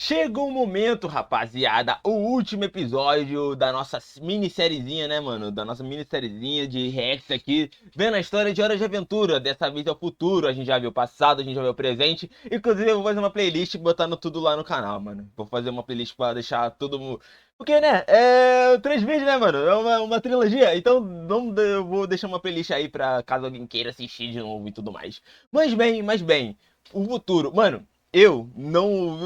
Chegou o momento, rapaziada, o último episódio da nossa minissériezinha, né, mano? Da nossa minissériezinha de reacts aqui, vendo a história de Hora de Aventura. Dessa vez é o futuro, a gente já viu o passado, a gente já viu o presente. Inclusive eu vou fazer uma playlist botando tudo lá no canal, mano. Vou fazer uma playlist pra deixar todo mundo... Porque, né, é 3 vídeos, né, mano? É uma trilogia, então eu vou deixar uma playlist aí pra caso alguém queira assistir de novo e tudo mais. Mas bem, o futuro, mano... Eu não.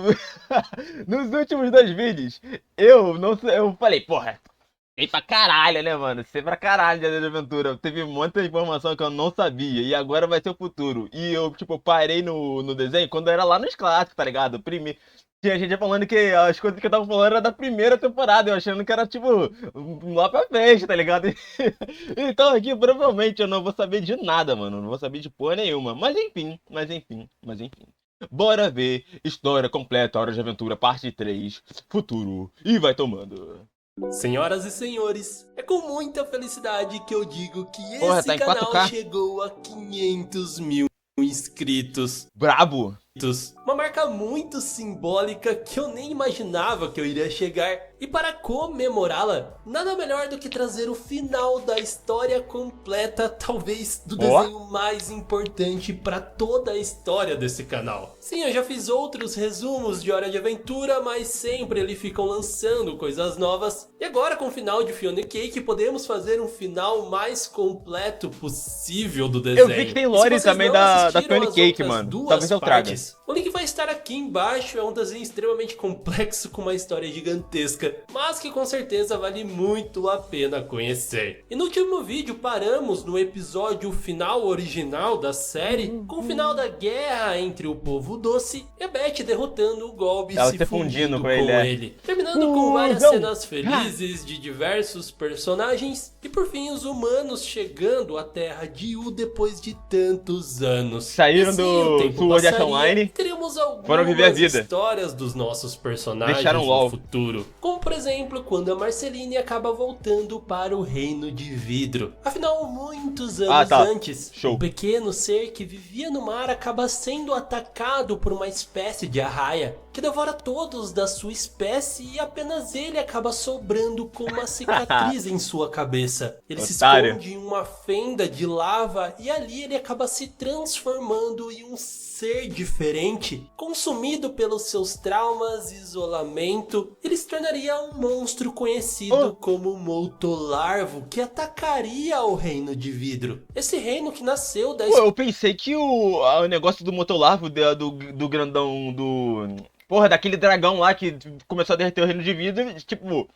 Nos últimos 2 vídeos, eu não sei. Eu falei, porra, sei pra caralho, né, mano? Sei pra caralho de Hora de Aventura. Teve muita informação que eu não sabia. E agora vai ser o futuro. E eu, tipo, parei no desenho quando era lá nos clássicos, tá ligado? Primeiro. Tinha gente falando que as coisas que eu tava falando era da primeira temporada, eu achando que era, tipo, lá pra frente, tá ligado? Então aqui provavelmente eu não vou saber de nada, mano. Não vou saber de porra nenhuma. Mas enfim. Bora ver história completa, Hora de Aventura, parte 3, futuro. E vai tomando. Senhoras e senhores, é com muita felicidade que eu digo que Porra, esse tá em canal 4K? chegou a 500 mil inscritos. Brabo. Uma marca muito simbólica que eu nem imaginava que eu iria chegar. E para comemorá-la, nada melhor do que trazer o final da história completa, talvez do desenho mais importante para toda a história desse canal. Sim, eu já fiz outros resumos de Hora de Aventura, mas sempre eles ficam lançando coisas novas. E agora com o final de Fiona Cake, podemos fazer um final mais completo possível do desenho. Eu vi que tem lore também da Fiona Cake, mano. Talvez eu traga. O link vai estar aqui embaixo, é um desenho extremamente complexo com uma história gigantesca, mas que com certeza vale muito a pena conhecer. E no último vídeo paramos no episódio final original da série, com o final da guerra entre o povo doce e a Beth derrotando o Golbe e se fundindo com ele. Terminando com várias cenas felizes de diversos personagens e por fim os humanos chegando à terra de Yu depois de tantos anos. Saíram do Sword Art Online. Teremos algumas foram viver a vida. histórias dos nossos personagens Deixaram no futuro. Como por exemplo, quando a Marceline acaba voltando para o Reino de Vidro. Afinal, muitos anos antes, um pequeno ser que vivia no mar acaba sendo atacado por uma espécie de arraia que devora todos da sua espécie e apenas ele acaba sobrando com uma cicatriz em sua cabeça. Ele se esconde em uma fenda de lava e ali ele acaba se transformando em um ser diferente, consumido pelos seus traumas e isolamento. Ele se tornaria um monstro conhecido como Moltolarvo, que atacaria o Reino de Vidro. Esse reino que nasceu da... eu pensei que o negócio do Moltolarvo, do grandão, porra, daquele dragão lá que começou a derreter o Reino de Vidro, tipo...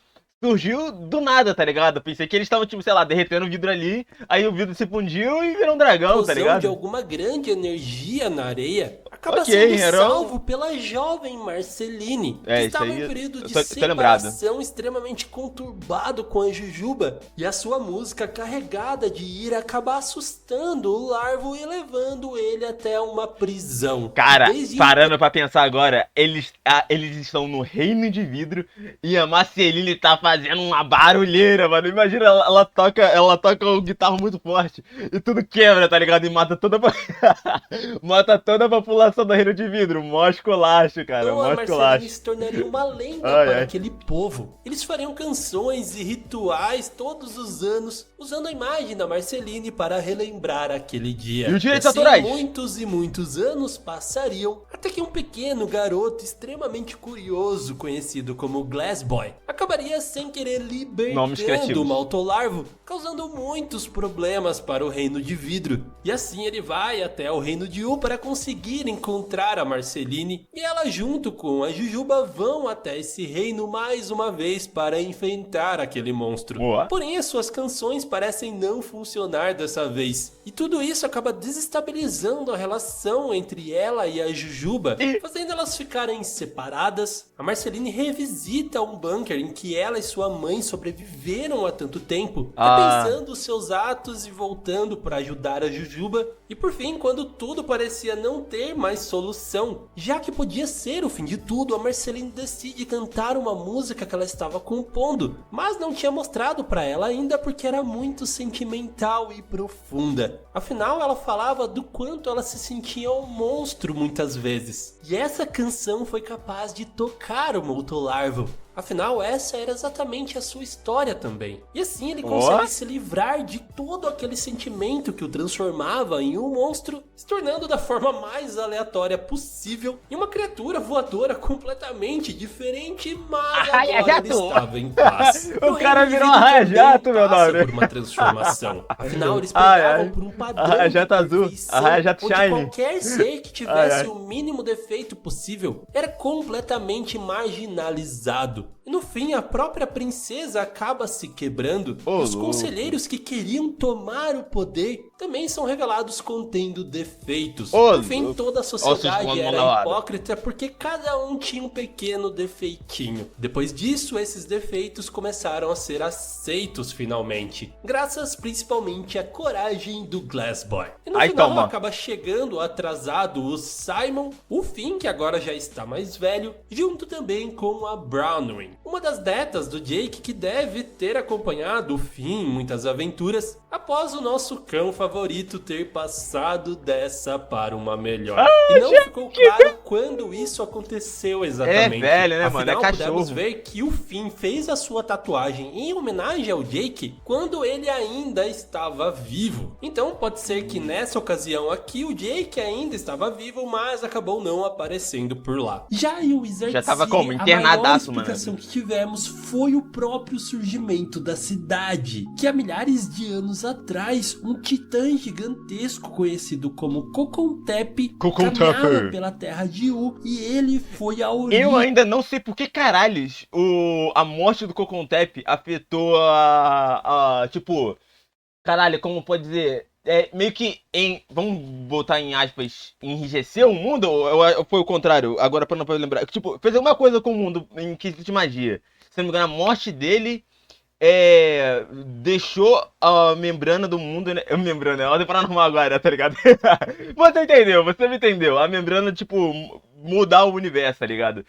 surgiu do nada, tá ligado? Pensei que eles estavam, tipo, sei lá, derretendo o vidro ali, aí o vidro se fundiu e virou um dragão, tá ligado? De alguma grande energia na areia acaba sendo salvo pela jovem Marceline, que estava em um período de separação extremamente conturbado com a Jujuba, e a sua música carregada de ira acaba assustando o Larvo e levando ele até uma prisão. Cara, parando pra pensar agora, eles estão no Reino de Vidro e a Marceline tá fazendo uma barulheira, mano. Imagina, ela toca um guitarra muito forte e tudo quebra, tá ligado? E mata toda mata toda a população do Reino de Vidro. Mó esculacho, cara. Então a Marceline se tornaria uma lenda para aquele povo. Eles fariam canções e rituais todos os anos, usando a imagem da Marceline para relembrar aquele dia. E os direitos autorais? Muitos e muitos anos passariam, até que um pequeno garoto extremamente curioso, conhecido como Glass Boy, acabaria sem querer libertando o Moltolarvo, causando muitos problemas para o Reino de Vidro. E assim ele vai até o Reino de Yu para conseguir encontrar a Marceline, e ela junto com a Jujuba vão até esse reino mais uma vez para enfrentar aquele monstro. Porém as suas canções parecem não funcionar dessa vez, e tudo isso acaba desestabilizando a relação entre ela e a Jujuba, fazendo elas ficarem separadas. A Marceline revisita um bunker em que ela e sua mãe sobreviveram há tanto tempo, repensando seus atos e voltando para ajudar a Jujuba. E por fim, quando tudo parecia não ter mais solução, já que podia ser o fim de tudo, a Marceline decide cantar uma música que ela estava compondo, mas não tinha mostrado para ela ainda porque era muito sentimental e profunda. Afinal, ela falava do quanto ela se sentia um monstro muitas vezes. E essa canção foi capaz de tocar o Molto Larval. Afinal, essa era exatamente a sua história também. E assim ele consegue se livrar de todo aquele sentimento que o transformava em um monstro, se tornando da forma mais aleatória possível em uma criatura voadora completamente diferente, mas agora ele estava em paz. O cara virou um arraia-jato, meu nome. Por uma transformação. Afinal, eles pegavam por um padrão arraia-jato azul, arraia-jato shine. Qualquer ser que tivesse o mínimo defeito possível era completamente marginalizado. E no fim, a própria princesa acaba se quebrando. E os conselheiros que queriam tomar o poder também são revelados contendo defeitos. Por fim, toda a sociedade era hipócrita porque cada um tinha um pequeno defeitinho. Depois disso, esses defeitos começaram a ser aceitos finalmente, graças principalmente à coragem do Glass Boy. E no final acaba chegando atrasado o Simon, o Finn, que agora já está mais velho, junto também com a Brownring, uma das netas do Jake que deve ter acompanhado o Finn em muitas aventuras após o nosso cão favorito ter passado dessa para uma melhor. E não ficou claro quando isso aconteceu exatamente. É velho, né, Afinal, mano? É cachorro. Podemos ver que o Finn fez a sua tatuagem em homenagem ao Jake quando ele ainda estava vivo. Então pode ser que nessa ocasião aqui o Jake ainda estava vivo, mas acabou não aparecendo por lá. Já em Wizard já tava City, como? Internadaço, mano. A explicação que tivemos foi o próprio surgimento da cidade, que há milhares de anos atrás, um titã gigantesco conhecido como Cocontep caminhava pela terra de U e ele foi a origem. Eu ainda não sei por que caralhos a morte do Cocontep afetou tipo, caralho, como pode dizer, meio que vamos botar em aspas, enrijeceu o mundo ou foi o contrário? Agora pra não lembrar, tipo, fez alguma coisa com o mundo em quesito de magia. Se não me engano, a morte dele deixou a membrana do mundo, né? Membrana, é ordem paranormal agora, tá ligado? Você entendeu, você me entendeu. A membrana, tipo, mudar o universo, tá ligado?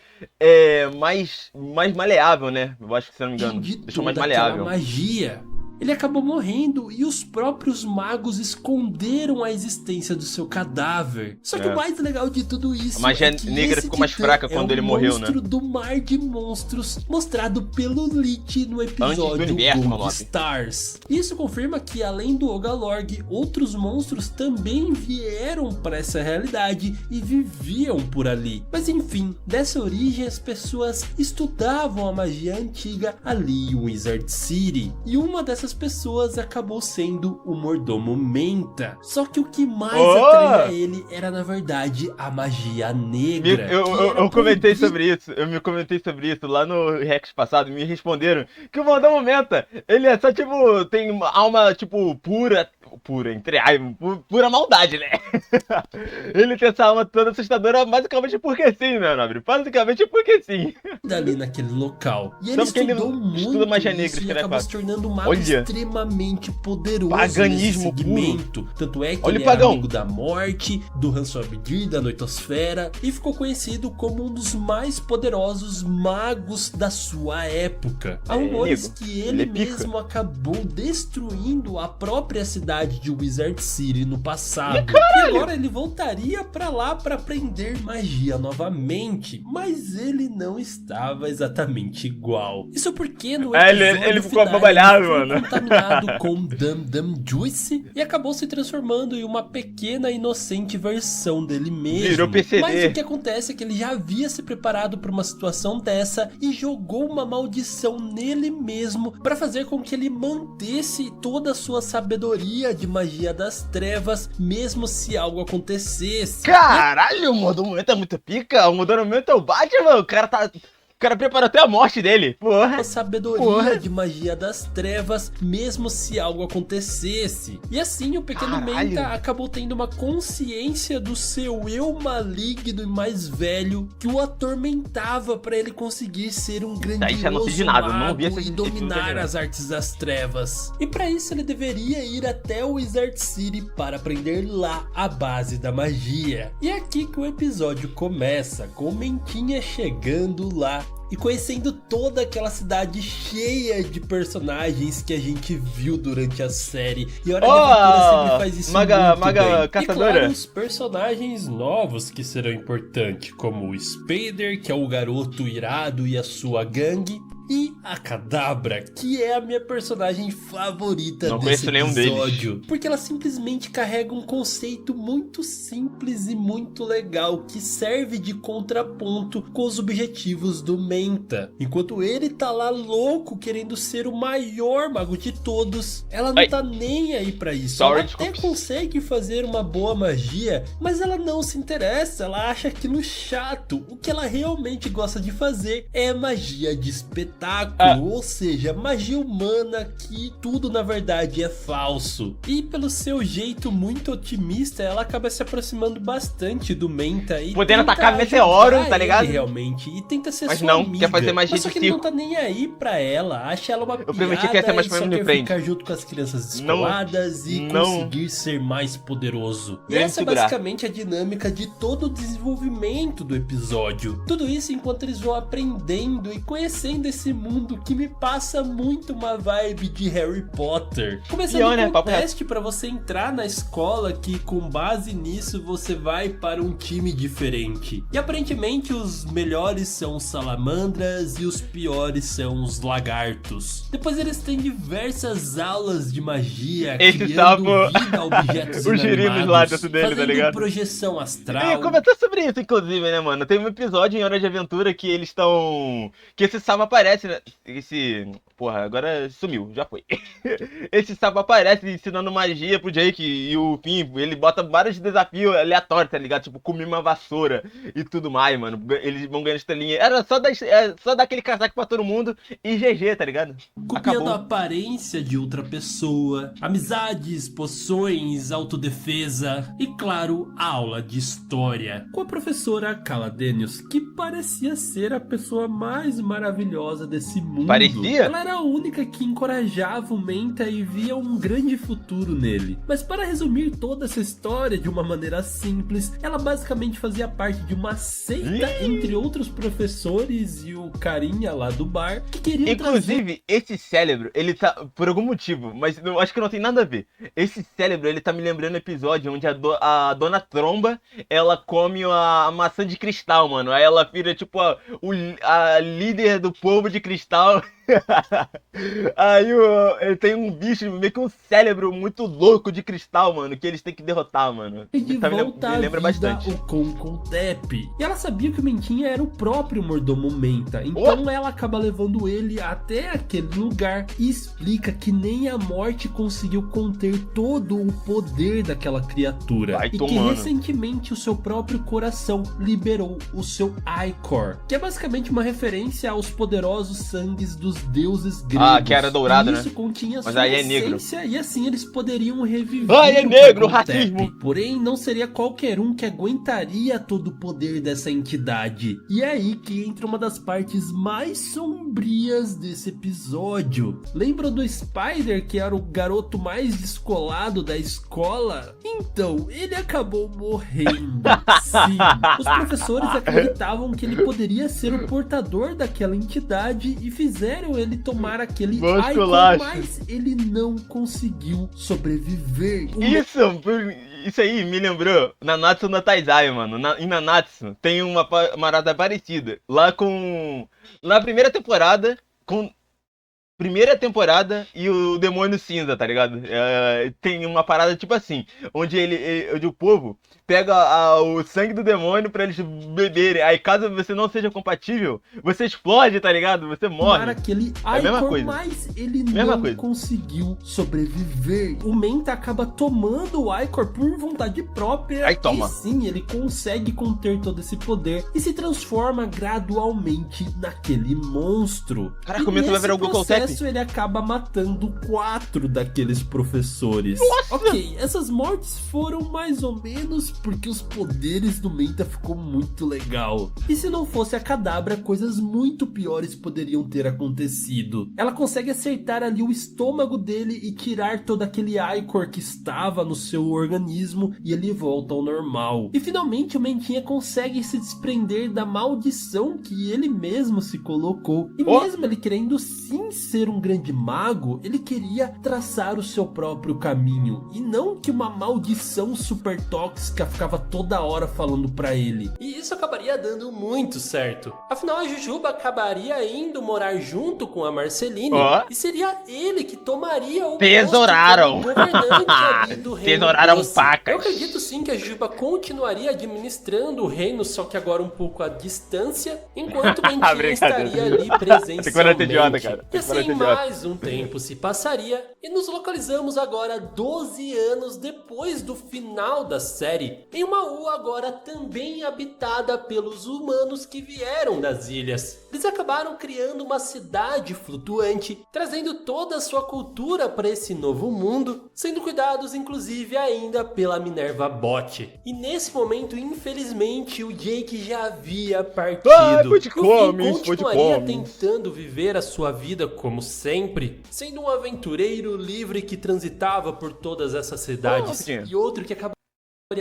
Mais maleável, né? Eu acho que, se não me engano, deixou mais maleável. Magia. Ele acabou morrendo e os próprios magos esconderam a existência do seu cadáver. Só que o mais legal de tudo isso a magia que negra ficou mais fraca quando ele morreu, né? O monstro do mar de monstros mostrado pelo Lich no episódio Gold Stars. Isso confirma que além do Ogalorg, outros monstros também vieram para essa realidade e viviam por ali. Mas enfim, dessa origem as pessoas estudavam a magia antiga ali em Wizard City. E uma dessas pessoas acabou sendo o mordomo Menta. Só que o que mais atraía ele era na verdade a magia negra. Eu comentei sobre isso. Eu me comentei sobre isso lá no Rex passado. Me responderam que o mordomo Menta, ele é só tipo, tem uma alma tipo pura, entre pura maldade, né? Ele tem essa alma toda assustadora basicamente porque sim, né, nobre? Basicamente porque sim. Dali naquele local. E ele estudou muito magia negra, e acabou se tornando um mago extremamente poderoso paganismo nesse segmento. Puro. Tanto é que ele era amigo da morte, do Hansel-Abdir, da Noitosfera, e ficou conhecido como um dos mais poderosos magos da sua época. Há rumores que ele mesmo acabou destruindo a própria cidade de Wizard City no passado. E agora ele voltaria pra lá pra aprender magia novamente, mas ele não estava exatamente igual. Isso porque no episódio ele ficou abobalhado, mano. Contaminado com Dum Juice e acabou se transformando em uma pequena inocente versão dele mesmo. Virou PCD. Mas o que acontece é que ele já havia se preparado para uma situação dessa e jogou uma maldição nele mesmo para fazer com que ele mantesse toda a sua sabedoria de magia das trevas, mesmo se algo acontecesse. Caralho, o mordomo Menta é muito pica. O mordomo Menta é o Batman, o cara tá... O cara preparou até a morte dele. Porra. A sabedoria de magia das trevas, mesmo se algo acontecesse. E assim o pequeno Menta acabou tendo uma consciência do seu eu maligno e mais velho que o atormentava para ele conseguir ser um grandioso mago e dominar as artes das trevas. E para isso ele deveria ir até o Wizard City para aprender lá a base da magia. E é aqui que o episódio começa, com o Mentinha chegando lá e conhecendo toda aquela cidade cheia de personagens que a gente viu durante a série. E a Hora de Aventura sempre faz isso muito bem. Caçadora. E claro, os personagens novos que serão importantes, como o Spader, que é o garoto irado e a sua gangue, e a Kadabra, que é a minha personagem favorita desse episódio, porque ela simplesmente carrega um conceito muito simples e muito legal que serve de contraponto com os objetivos do Menta. Enquanto ele tá lá louco querendo ser o maior mago de todos, ela não tá nem aí pra isso. Ela até consegue fazer uma boa magia, mas ela não se interessa, ela acha aquilo chato. O que ela realmente gosta de fazer é magia de espetáculo. Ou seja, magia humana, que tudo na verdade é falso. E pelo seu jeito muito otimista, ela acaba se aproximando bastante do Menta e podendo atacar meteoro, tá ligado? Realmente, e tenta ser mas sua não, amiga. Quer fazer magia mas só que ele não tá nem aí pra ela, acha ela uma piada. Eu prometi que ia ser mais pra mim de frente. Ficar junto com as crianças descoladas e conseguir ser mais poderoso. E essa é basicamente a dinâmica de todo o desenvolvimento do episódio. Tudo isso enquanto eles vão aprendendo e conhecendo esse mundo que me passa muito uma vibe de Harry Potter. Começando com um teste para você entrar na escola, que com base nisso você vai para um time diferente. E aparentemente os melhores são os salamandras e os piores são os lagartos. Depois eles têm diversas aulas de magia, esse sapo, vida a objetos os girinos lá dentro dele, tá ligado? Projeção astral. Eu ia comentar sobre isso, inclusive, né, mano? Tem um episódio em Hora de Aventura que eles estão... que esse sapo aparece, né? Porra, agora sumiu, já foi. Esse sapo aparece ensinando magia pro Jake e o Finn, ele bota vários desafios aleatórios, tá ligado? Tipo, comer uma vassoura e tudo mais, mano. Eles vão ganhando estrelinha. Era só dar aquele casaco pra todo mundo e GG, tá ligado? Copiando a aparência de outra pessoa, amizades, poções, autodefesa e, claro, a aula de história. Com a professora Caladenius, que parecia ser a pessoa mais maravilhosa desse mundo. Parecia? Ela era a única que encorajava o Menta e via um grande futuro nele. Mas para resumir toda essa história de uma maneira simples, ela basicamente fazia parte de uma seita entre outros professores e o carinha lá do bar que queriam inclusive, esse cérebro, ele tá, por algum motivo, mas eu acho que não tem nada a ver. Esse cérebro, ele tá me lembrando o episódio onde a Dona Tromba, ela come a maçã de cristal, mano. Aí ela vira, tipo, a líder do povo de cristal. Aí ele tem um bicho, meio que um cérebro muito louco de cristal, mano, que eles têm que derrotar, mano. E de volta me lembra bastante. O Concotep. E ela sabia que o Mentinha era o próprio mordomo Menta. Então ela acaba levando ele até aquele lugar e explica que nem a morte conseguiu conter todo o poder daquela criatura. E que recentemente o seu próprio coração liberou o seu Icor, que é basicamente uma referência aos poderosos sangues dos deuses gregos. Que era dourado, né? Isso continha mas aí é negro. E assim eles poderiam reviver. É negro, racismo. Porém, não seria qualquer um que aguentaria todo o poder dessa entidade. E é aí que entra uma das partes mais sombrias desse episódio. Lembra do Spider, que era o garoto mais descolado da escola? Então, ele acabou morrendo. Sim, os professores acreditavam que ele poderia ser o portador daquela entidade e fizeram ele tomar aquele Icon, mas ele não conseguiu sobreviver. Isso aí me lembrou Nanatsu no Taizai, mano. Em Nanatsu tem uma parada parecida. Na primeira temporada, primeira temporada e o Demônio Cinza, tá ligado? Tem uma parada tipo assim, onde o povo pega o sangue do demônio pra eles beberem. Aí caso você não seja compatível, você explode, tá ligado? Você morre. Para aquele Ichor, mas ele não conseguiu sobreviver. O Menta acaba tomando o Ichor por vontade própria. Aí toma. E sim, ele consegue conter todo esse poder e se transforma gradualmente naquele monstro. Caraca, começa a virar o Goku Tep. Ele acaba matando 4 daqueles professores. Nossa! Ok, essas mortes foram mais ou menos porque os poderes do Menta ficou muito legal. E se não fosse a Kadabra, coisas muito piores poderiam ter acontecido. Ela consegue acertar ali o estômago dele e tirar todo aquele Ichor que estava no seu organismo e ele volta ao normal. E finalmente o Mentinha consegue se desprender da maldição que ele mesmo se colocou. E mesmo ele querendo sim ser um grande mago, ele queria traçar o seu próprio caminho e não que uma maldição super tóxica ficava toda hora falando pra ele. E isso acabaria dando muito certo. Afinal, a Jujuba acabaria indo morar junto com a Marceline e seria ele que tomaria o Tesouraram! posto como governante ali do reino. Tesouraram pacas. Eu acredito sim que a Jujuba continuaria administrando o reino, só que agora um pouco à distância, enquanto o Mentinha estaria ali presencialmente. E assim mais um tempo se passaria e nos localizamos agora 12 anos depois do final da série, em uma rua agora também habitada pelos humanos que vieram das ilhas. Eles acabaram criando uma cidade flutuante, trazendo toda a sua cultura para esse novo mundo, sendo cuidados inclusive ainda pela Minerva Bot. E nesse momento, infelizmente, o Jake já havia partido. E continuaria tentando viver a sua vida como sempre, sendo um aventureiro livre que transitava por todas essas cidades. E outro que acabaria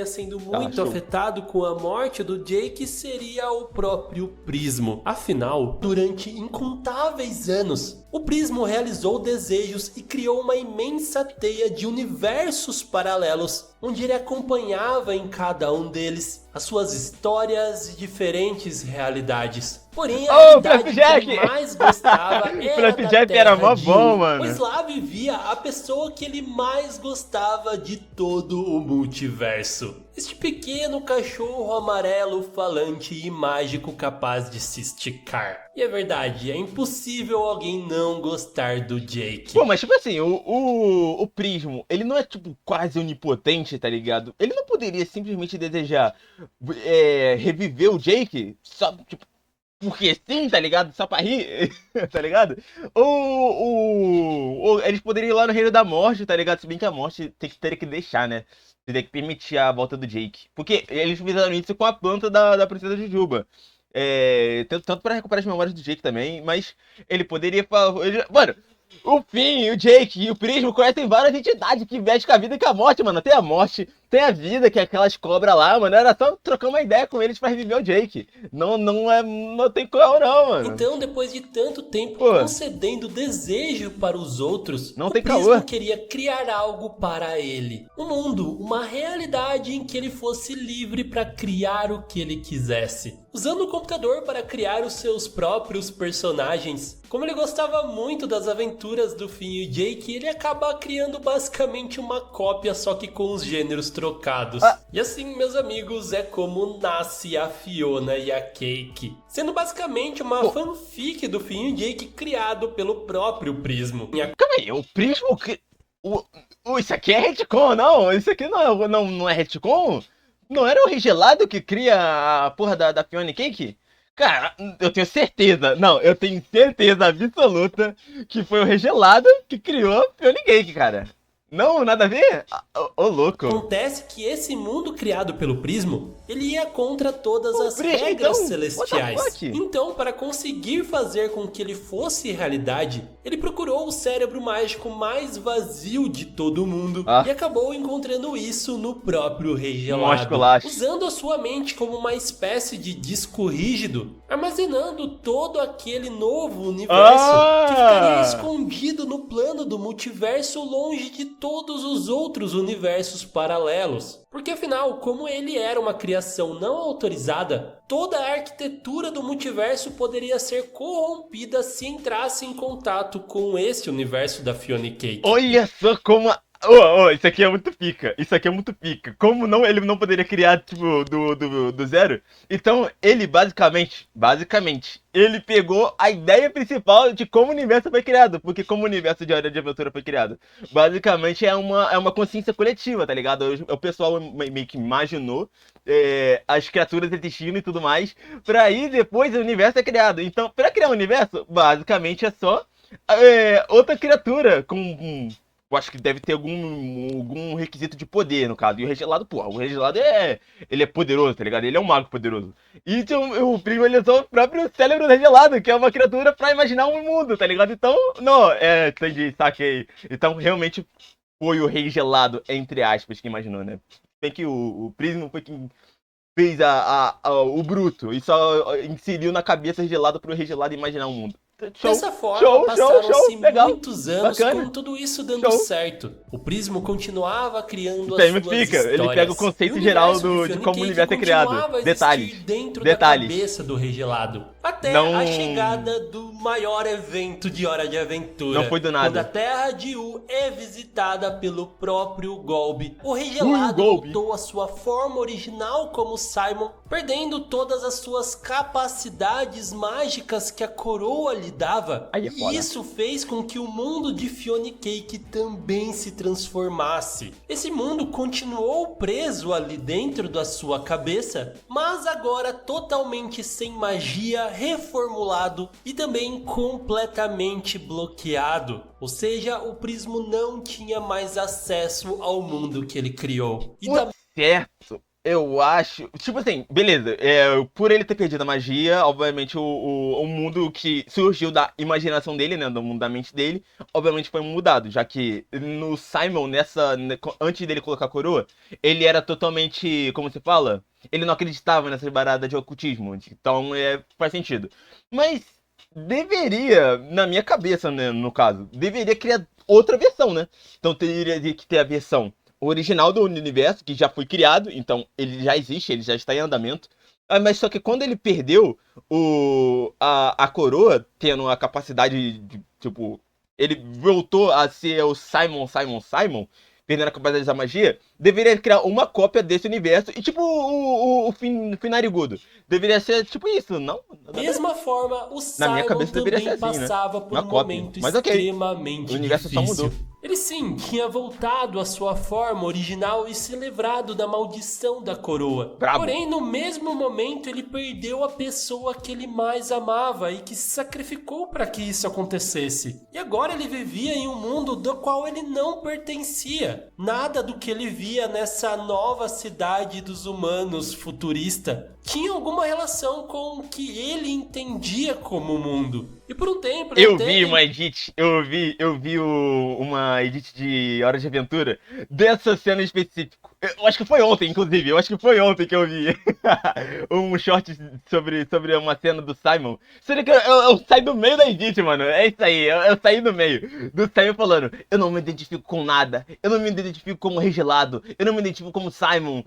sendo muito afetado com a morte do Jake seria o próprio Prismo. Afinal, durante incontáveis anos, o Prismo realizou desejos e criou uma imensa teia de universos paralelos, onde ele acompanhava em cada um deles as suas histórias e diferentes realidades. Porém, a realidade que ele mais gostava era da Terra Jill, pois lá vivia a pessoa que ele mais gostava de todo o multiverso. Este pequeno cachorro amarelo falante e mágico capaz de se esticar. E é verdade, é impossível alguém não gostar do Jake. Pô, mas tipo assim, o Prismo, ele não é tipo quase onipotente, tá ligado? Ele não poderia simplesmente desejar reviver o Jake só, tipo, porque sim, tá ligado? Só pra rir, tá ligado? Ou eles poderiam ir lá no Reino da Morte, tá ligado? Se bem que a Morte teria que deixar, né? Teria que permitir a volta do Jake. Porque eles fizeram isso com a planta da Princesa Jujuba. Tanto pra recuperar as memórias do Jake também, mas ele poderia falar... Mano, o Finn, o Jake e o Prismo conhecem várias entidades que vestem com a vida e com a morte, mano. Tem a morte, tem a vida, que é aquelas cobras lá, mano. Era só trocar uma ideia com eles pra reviver o Jake. Não tem como não, mano. Então, depois de tanto tempo concedendo desejo para os outros, o Prismo queria criar algo para ele. Um mundo, uma realidade em que ele fosse livre para criar o que ele quisesse. Usando o computador para criar os seus próprios personagens. Como ele gostava muito das aventuras do Finn e Jake, ele acaba criando basicamente uma cópia, só que com os gêneros trocados. E assim, meus amigos, é como nasce a Fiona e a Cake. Sendo basicamente uma fanfic do Finn e Jake criado pelo próprio Prismo. Calma aí, o Prismo... Isso aqui é retcon, não? Isso aqui não é retcon? Não era o Regelado que cria a porra da Fiona e Cake? Cara, eu tenho certeza absoluta que foi o Regelado que criou a Fiona e Cake, cara. Não, nada a ver? Ô, louco. Acontece que esse mundo criado pelo Prismo, ele ia contra todas as regras celestiais. Então, para conseguir fazer com que ele fosse realidade, ele procurou o cérebro mágico mais vazio de todo mundo e acabou encontrando isso no próprio Regelado. Usando a sua mente como uma espécie de disco rígido, armazenando todo aquele novo universo que ficaria escondido no plano do multiverso longe de todos os outros universos paralelos. Porque afinal, como ele era uma criação não autorizada, toda a arquitetura do multiverso poderia ser corrompida se entrasse em contato com esse universo da Fiona Cake. Olha só como... isso aqui é muito pica. Isso aqui é muito pica. Como não, ele não poderia criar, tipo, do zero? Então, ele basicamente, ele pegou a ideia principal de como o universo foi criado. Porque como o universo de Hora de Aventura foi criado, basicamente é uma consciência coletiva, tá ligado? O pessoal meio que imaginou as criaturas existindo e tudo mais. Pra aí, depois, o universo é criado. Então, pra criar um universo, basicamente é só outra criatura com... Eu acho que deve ter algum requisito de poder, no caso. E o Regelado, o Regelado ele é poderoso, tá ligado? Ele é um mago poderoso. E o Prisma, ele é só o próprio cérebro do Regelado, que é uma criatura pra imaginar um mundo, tá ligado? Então, não, entendi, saquei. Então, realmente, foi o Regelado, entre aspas, que imaginou, né? Bem que o Prisma foi quem fez o bruto e só inseriu na cabeça Regelado pro Regelado imaginar um mundo. Dessa forma, passaram-se muitos anos com tudo isso dando certo. O Prismo continuava criando as suas histórias. Ele pega o conceito geral de como o universo é criado. Detalhes. Dentro da cabeça do Regelado. Até a chegada do maior evento de Hora de Aventura. Não foi do nada. Quando a Terra de U é visitada pelo próprio Golby. O Regelado voltou à sua forma original como Simon, perdendo todas as suas capacidades mágicas que a coroa lhe dava. E isso fez com que o mundo de Fiona Cake também se transformasse. Esse mundo continuou preso ali dentro da sua cabeça, mas agora totalmente sem magia, reformulado e também completamente bloqueado. Ou seja, o Prismo não tinha mais acesso ao mundo que ele criou. Certo. Eu acho... Tipo assim, beleza. Por ele ter perdido a magia, obviamente o mundo que surgiu da imaginação dele, né? Do mundo da mente dele, obviamente foi mudado. Já que no Simon, antes dele colocar a coroa, ele era totalmente... Como se fala? Ele não acreditava nessas baradas de ocultismo. Então, faz sentido. Mas deveria, na minha cabeça, né, no caso, deveria criar outra versão, né? Então teria que ter a versão original do universo, que já foi criado, então ele já existe, ele já está em andamento. Mas só que quando ele perdeu a coroa, tendo a capacidade de, tipo, ele voltou a ser o Simon, perdendo a capacidade da magia, deveria criar uma cópia desse universo, e tipo o Finarigudo. Deveria ser tipo isso, não? Da mesma forma, o Simon também passava por um momento extremamente difícil. O universo só mudou. Ele sim tinha voltado à sua forma original e se livrado da maldição da coroa. Porém, no mesmo momento, ele perdeu a pessoa que ele mais amava e que se sacrificou para que isso acontecesse. E agora ele vivia em um mundo do qual ele não pertencia. Nada do que ele via nessa nova cidade dos humanos futurista tinha alguma relação com o que ele entendia como mundo. E por um tempo... Eu vi uma edit de Hora de Aventura dessa cena em específico. Eu acho que foi ontem, inclusive. Que eu vi um short sobre uma cena do Simon. Seria que eu saí do meio da edit, mano. É isso aí, eu saí do meio. Do Simon falando, eu não me identifico com nada. Eu não me identifico como Regelado. Eu não me identifico como Simon.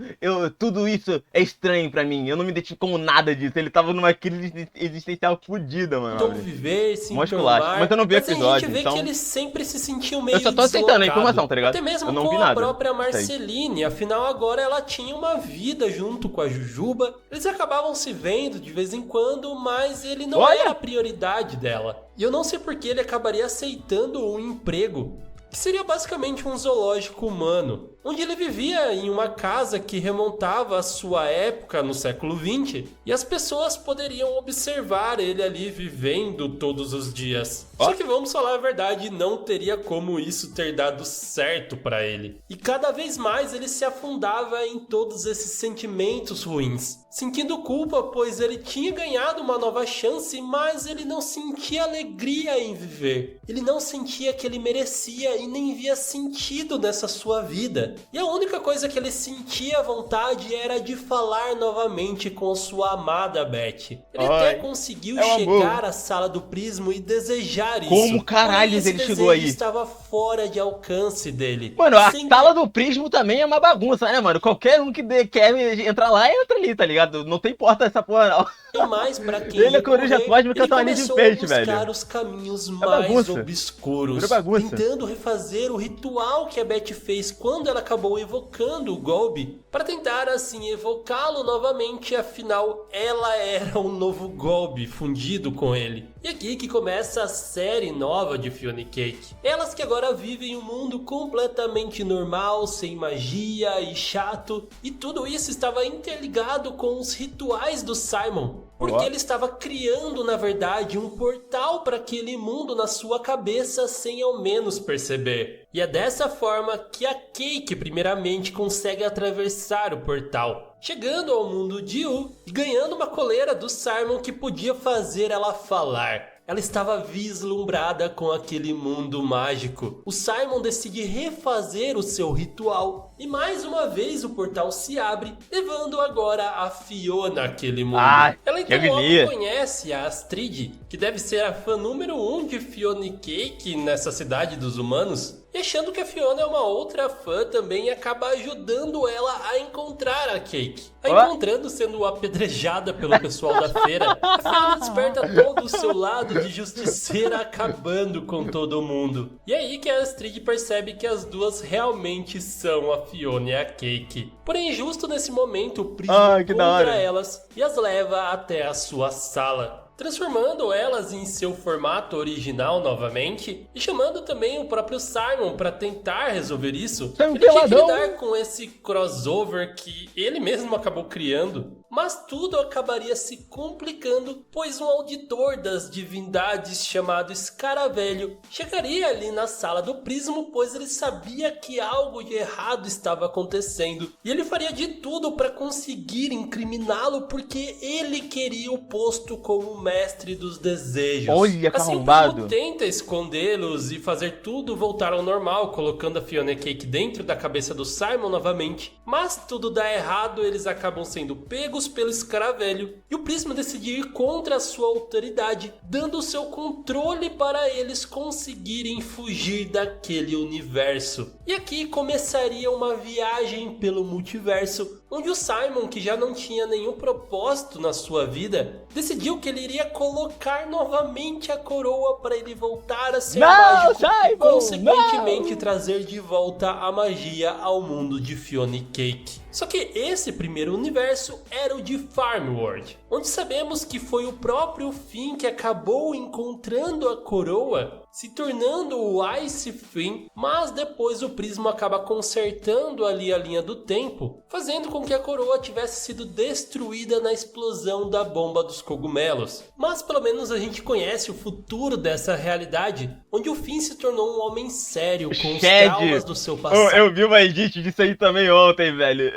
Tudo isso é estranho pra mim. Eu não me identifico como nada disso. Ele tava numa crise existencial fodida, mano. Então viver, se informar. Mas eu não vi o episódio, a gente vê que ele sempre se sentiu meio Eu só tô aceitando a informação, tá ligado? Até mesmo eu não com vi a nada. própria Marceline. Afinal, agora ela tinha uma vida junto com a Jujuba. Eles acabavam se vendo de vez em quando, mas ele não era a prioridade dela. E eu não sei por que ele acabaria aceitando um emprego que seria basicamente um zoológico humano, onde ele vivia em uma casa que remontava à sua época no século XX, e as pessoas poderiam observar ele ali vivendo todos os dias. Só que vamos falar a verdade, não teria como isso ter dado certo para ele. E cada vez mais ele se afundava em todos esses sentimentos ruins, sentindo culpa pois ele tinha ganhado uma nova chance, mas ele não sentia alegria em viver. Ele não sentia que ele merecia e nem via sentido nessa sua vida. E a única coisa que ele sentia vontade era de falar novamente com sua amada Beth. Ele até conseguiu chegar à sala do Prismo e desejar isso. Como caralho ele chegou aí? Estava fora de alcance dele. Mano, a sala do Prismo também é uma bagunça, né, mano? Qualquer um que quer entrar lá, entra ali, tá ligado? Não tem porta essa porra, não. E mais pra quem ele é coruja cósmica, tá ali de peixe, velho. Ele começou a buscar os caminhos mais obscuros, tentando refazer o ritual que a Beth fez quando ela acabou evocando o Golb, para tentar assim evocá-lo novamente, afinal ela era um novo Golb fundido com ele. E aqui que começa a série nova de Fiona e Cake. Elas que agora vivem um mundo completamente normal, sem magia e chato, e tudo isso estava interligado com os rituais do Simon. Porque ele estava criando, na verdade, um portal para aquele mundo na sua cabeça sem ao menos perceber. E é dessa forma que a Cake primeiramente consegue atravessar o portal, chegando ao mundo de U e ganhando uma coleira do Simon que podia fazer ela falar. Ela estava vislumbrada com aquele mundo mágico. O Simon decide refazer o seu ritual. E mais uma vez o portal se abre, levando agora a Fiona àquele mundo. Ela então logo conhece a Astrid, que deve ser a fã número 1 de Fiona e Cake nessa cidade dos humanos. E achando que a Fiona é uma outra fã, também acaba ajudando ela a encontrar a Cake. Encontrando sendo apedrejada pelo pessoal da feira, a Fiona desperta todo o seu lado de justiceira, acabando com todo mundo. E é aí que a Astrid percebe que as duas realmente são a Fiona e a Cake. Porém, justo nesse momento, o Prismo encontra elas e as leva até a sua sala, transformando elas em seu formato original novamente e chamando também o próprio Simon para tentar resolver isso. Ele tinha que lidar com esse crossover que ele mesmo acabou criando, mas tudo acabaria se complicando, pois um auditor das divindades chamado Escaravelho chegaria ali na sala do Prismo, pois ele sabia que algo de errado estava acontecendo e ele faria de tudo para conseguir incriminá-lo, porque ele queria o posto como mestre dos desejos. Olha, assim, o Prismo tenta escondê-los e fazer tudo voltar ao normal, colocando a Fiona e Cake dentro da cabeça do Simon novamente, mas tudo dá errado, eles acabam sendo pegos pelo Escaravelho e o Prismo decide ir contra a sua autoridade, dando o seu controle para eles conseguirem fugir daquele universo. E aqui começaria uma viagem pelo multiverso, onde o Simon, que já não tinha nenhum propósito na sua vida, decidiu que ele iria colocar novamente a coroa para ele voltar a ser mágico, Simon, e consequentemente trazer de volta a magia ao mundo de Fiona e Cake. Só que esse primeiro universo era o de Farm World, onde sabemos que foi o próprio Finn que acabou encontrando a coroa, se tornando o Ice Finn, mas depois o Prismo acaba consertando ali a linha do tempo, fazendo com que a coroa tivesse sido destruída na explosão da bomba dos cogumelos. Mas pelo menos a gente conhece o futuro dessa realidade, onde o Finn se tornou um homem sério com os traumas do seu passado. Eu vi uma edit disso aí também ontem, velho.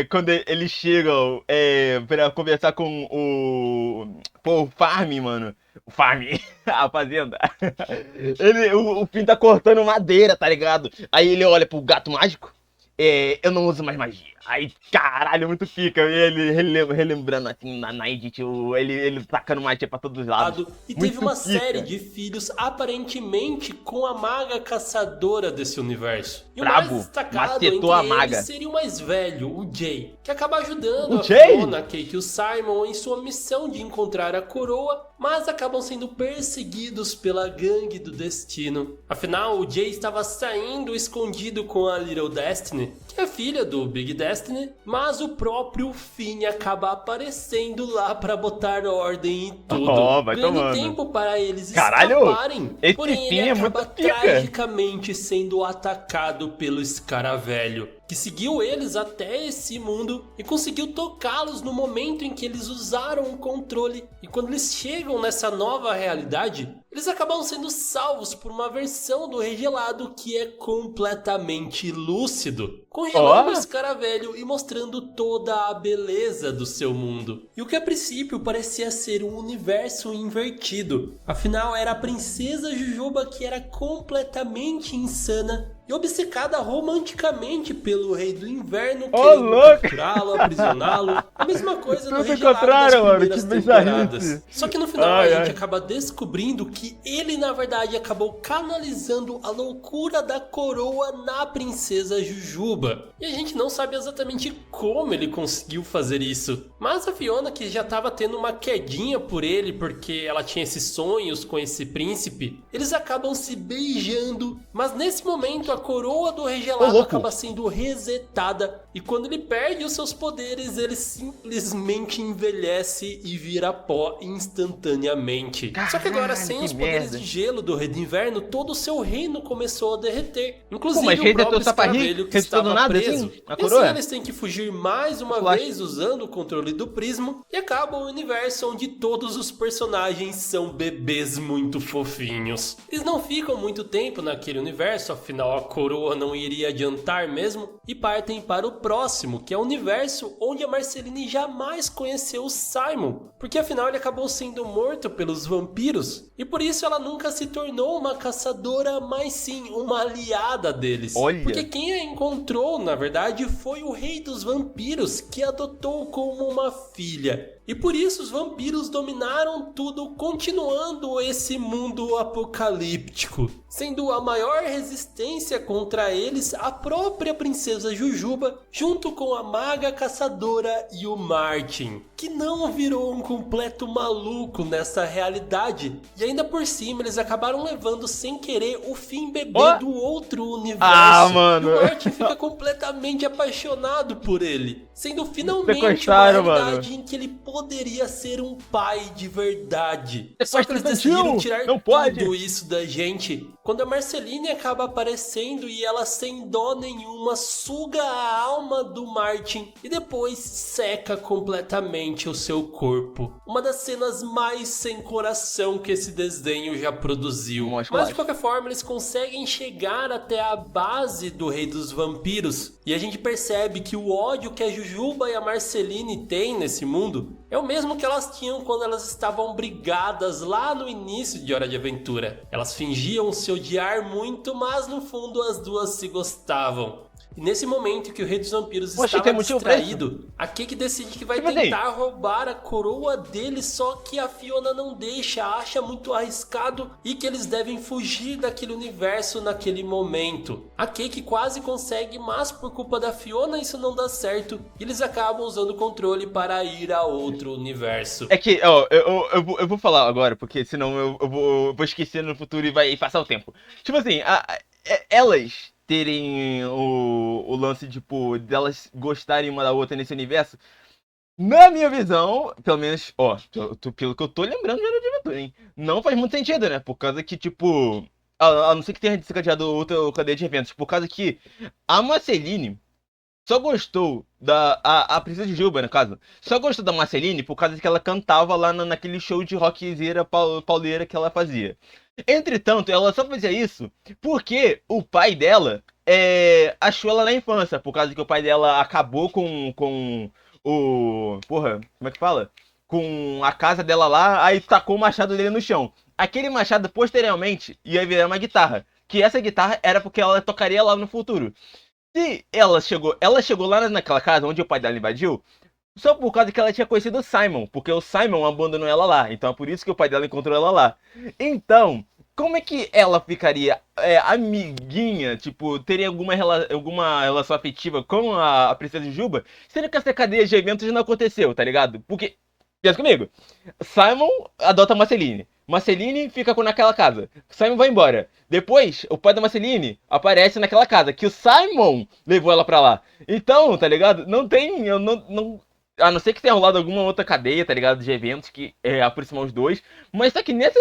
Quando eles chegam pra conversar com o Farm, mano. O Farm, a fazenda. O Finn tá cortando madeira, tá ligado? Aí ele olha pro gato mágico. Eu não uso mais magia. Aí, caralho, muito pica. Ele relembrando assim na edit, ele tacando magia pra todos os lados. E teve uma série de filhos, aparentemente, com a maga caçadora desse universo. E o mais destacado entre eles seria o mais velho, o Jay, que acaba ajudando a Fiona, a Cake e o Simon em sua missão de encontrar a coroa, mas acabam sendo perseguidos pela gangue do destino. Afinal, o Jay estava saindo escondido com a Little Destiny, que é filha do Big Destiny, mas o próprio Finn acaba aparecendo lá para botar ordem em tudo, ganhando tempo para eles escaparem, porém ele acaba tragicamente sendo atacado pelo Escaravelho, que seguiu eles até esse mundo e conseguiu tocá-los no momento em que eles usaram o controle. E quando eles chegam nessa nova realidade, eles acabam sendo salvos por uma versão do Regelado que é completamente lúcido, congelando o Escaravelho e mostrando toda a beleza do seu mundo. E o que a princípio parecia ser um universo invertido, afinal era a princesa Jujuba que era completamente insana, e obcecada romanticamente pelo Rei do Inverno, querendo capturá-lo, aprisioná-lo. A mesma coisa no Rei Gelado das primeiras temporadas. Só que no final a gente acaba descobrindo que ele, na verdade, acabou canalizando a loucura da coroa na princesa Jujuba. E a gente não sabe exatamente como ele conseguiu fazer isso. Mas a Fiona, que já estava tendo uma quedinha por ele, porque ela tinha esses sonhos com esse príncipe, eles acabam se beijando. Mas nesse momento a coroa do Rei Gelado acaba sendo resetada. E quando ele perde os seus poderes, ele simplesmente envelhece e vira pó instantaneamente. Caralho, só que agora, sem os poderes de gelo do Rei do Inverno, todo o seu reino começou a derreter. Inclusive o próprio escaravelho que estava preso. Assim, a coroa? E assim eles têm que fugir mais uma vez usando o controle do prisma. E acaba o universo onde todos os personagens são bebês muito fofinhos. Eles não ficam muito tempo naquele universo, afinal a coroa não iria adiantar mesmo. E partem para o próximo, que é o universo onde a Marceline jamais conheceu o Simon, porque afinal ele acabou sendo morto pelos vampiros, e por isso ela nunca se tornou uma caçadora, mas sim uma aliada deles. Porque quem a encontrou, na verdade, foi o Rei dos Vampiros, que a adotou como uma filha. E por isso os vampiros dominaram tudo, continuando esse mundo apocalíptico. Sendo a maior resistência contra eles a própria princesa Jujuba, junto com a maga caçadora e o Martin, que não virou um completo maluco nessa realidade. E ainda por cima eles acabaram levando sem querer o Finn bebê do outro universo. Mano. E o Martin fica completamente apaixonado por ele, sendo finalmente uma realidade em que ele poderia ser um pai de verdade. Só que eles decidiram tirar tudo isso da gente quando a Marceline acaba aparecendo e ela, sem dó nenhuma, suga a alma do Martin e depois seca completamente o seu corpo. Uma das cenas mais sem coração que esse desenho já produziu. Mas de qualquer forma eles conseguem chegar até a base do Rei dos Vampiros e a gente percebe que o ódio que a Jujuba e a Marceline têm nesse mundo é o mesmo que elas tinham quando elas estavam brigadas lá no início de Hora de Aventura. Elas fingiam se odiar muito, mas no fundo as duas se gostavam. E nesse momento que o Rei dos Vampiros estava distraído, a Kate decide que vai tentar roubar a coroa dele, só que a Fiona não deixa, acha muito arriscado e que eles devem fugir daquele universo naquele momento. A Kate quase consegue, mas por culpa da Fiona isso não dá certo e eles acabam usando o controle para ir a outro universo. É que, ó, eu vou falar agora, porque senão eu vou esquecer no futuro e vai passar o tempo. Tipo assim, elas terem o lance, tipo, delas gostarem uma da outra nesse universo, na minha visão, pelo menos, ó, pelo que eu tô lembrando de Hora de Aventura, hein, não faz muito sentido, né, por causa que, tipo, a não ser que tenha desencadeado outra cadeia de eventos, por causa que a Marceline só gostou a princesa de Juba, no caso, só gostou da Marceline por causa que ela cantava lá naquele show de rockzeira pauleira que ela fazia. Entretanto, ela só fazia isso porque o pai dela achou ela na infância, por causa que o pai dela acabou com o... Porra, como é que fala? Com a casa dela lá, aí tacou o machado dele no chão. Aquele machado, posteriormente, ia virar uma guitarra, que essa guitarra era porque ela tocaria lá no futuro. Se ela chegou lá naquela casa onde o pai dela invadiu, só por causa que ela tinha conhecido o Simon, porque o Simon abandonou ela lá, então é por isso que o pai dela encontrou ela lá. Então, como é que ela ficaria amiguinha, tipo, teria alguma relação afetiva com a princesa de Juba, sendo que essa cadeia de eventos não aconteceu, tá ligado? Porque, pensa comigo, Simon adota a Marceline. Marceline fica naquela casa. Simon vai embora. Depois, o pai da Marceline aparece naquela casa, que o Simon levou ela pra lá. Então, tá ligado? Não tem... A não ser que tenha rolado alguma outra cadeia, tá ligado? De eventos que aproximam os dois. Mas só que nesse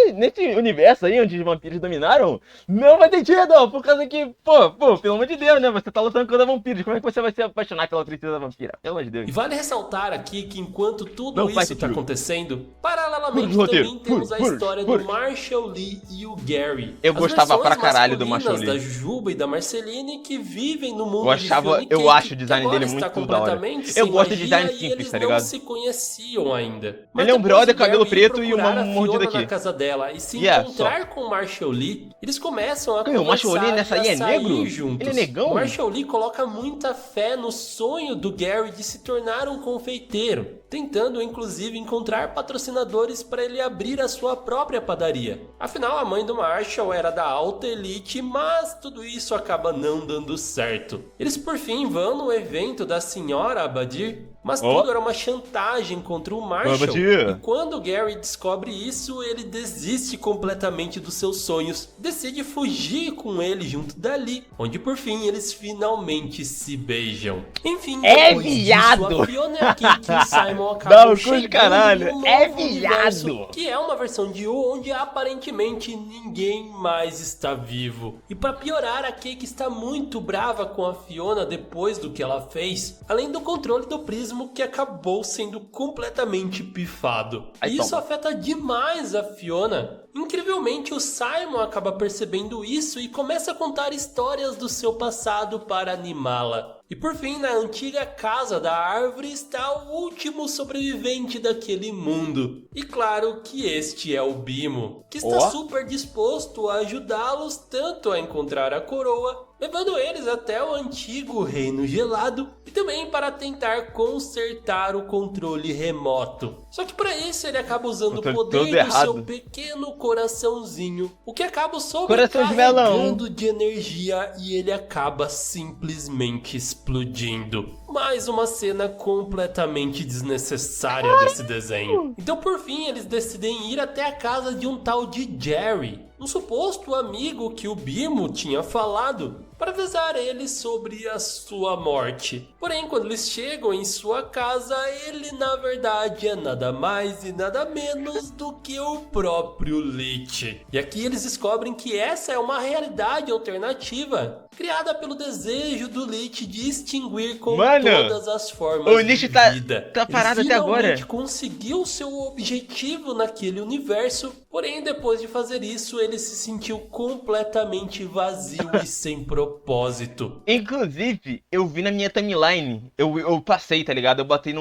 universo aí, onde os vampiros dominaram, não vai ter sentido, por causa que, pô, pelo amor de Deus, né? Você tá lutando contra vampiros. Como é que você vai se apaixonar pela princesa vampira? Pelo amor de Deus. E vale ressaltar aqui que enquanto tudo isso tá acontecendo, paralelamente também temos a história do Marshall Lee e o Gary. Eu gostava pra caralho do Marshall Lee. Da Jujuba e da Marceline que vivem no mundo eu acho o design dele muito da hora. Eu gosto de design simples. tá ligado? Eles não se conheciam ainda. Mas ele é um brother, cabelo preto e uma mordida aqui. Na casa dela e se encontrar com o Marshall Lee, eles começam a conversar. O Marshall Lee nessa aí é negro? Juntos. Ele é negão? O Marshall Lee coloca muita fé no sonho do Gary de se tornar um confeiteiro, tentando inclusive encontrar patrocinadores para ele abrir a sua própria padaria. Afinal, a mãe do Marshall era da alta elite, mas tudo isso acaba não dando certo. Eles por fim vão no evento da senhora Abadir, mas tudo era uma chantagem contra o Marshall. E quando o Gary descobre isso, ele desiste completamente dos seus sonhos, decide fugir com ele junto dali, onde por fim eles finalmente se beijam. Enfim, depois disso, a Fiona e a Cake e o Simon acabam chegando em um novo universo, que é uma versão de U onde aparentemente ninguém mais está vivo. E para piorar, a Cake está muito brava com a Fiona depois do que ela fez, além do controle do prisma que acabou sendo completamente pifado. E isso afeta demais a Fiona. Incrivelmente, o Simon acaba percebendo isso e começa a contar histórias do seu passado para animá-la. E por fim, na antiga casa da árvore está o último sobrevivente daquele mundo. E claro que este é o Bimo, que está super disposto a ajudá-los tanto a encontrar a coroa, levando eles até o antigo Reino Gelado e também para tentar consertar o controle remoto. Só que para isso ele acaba usando o poder do seu pequeno coraçãozinho, o que acaba sobrecarregando de energia e ele acaba simplesmente explodindo. Mais uma cena completamente desnecessária desse desenho. Então por fim eles decidem ir até a casa de um tal de Jerry, um suposto amigo que o Bimo tinha falado, para avisar ele sobre a sua morte. Porém, quando eles chegam em sua casa, ele na verdade é nada mais e nada menos do que o próprio Lich. E aqui eles descobrem que essa é uma realidade alternativa, criada pelo desejo do Lich de extinguir com todas as formas o Lich de vida. Tá parado até agora. Ele conseguiu seu objetivo naquele universo, porém depois de fazer isso, ele se sentiu completamente vazio e sem propósito. Inclusive, eu vi na minha timeline, eu passei, tá ligado? Eu botei na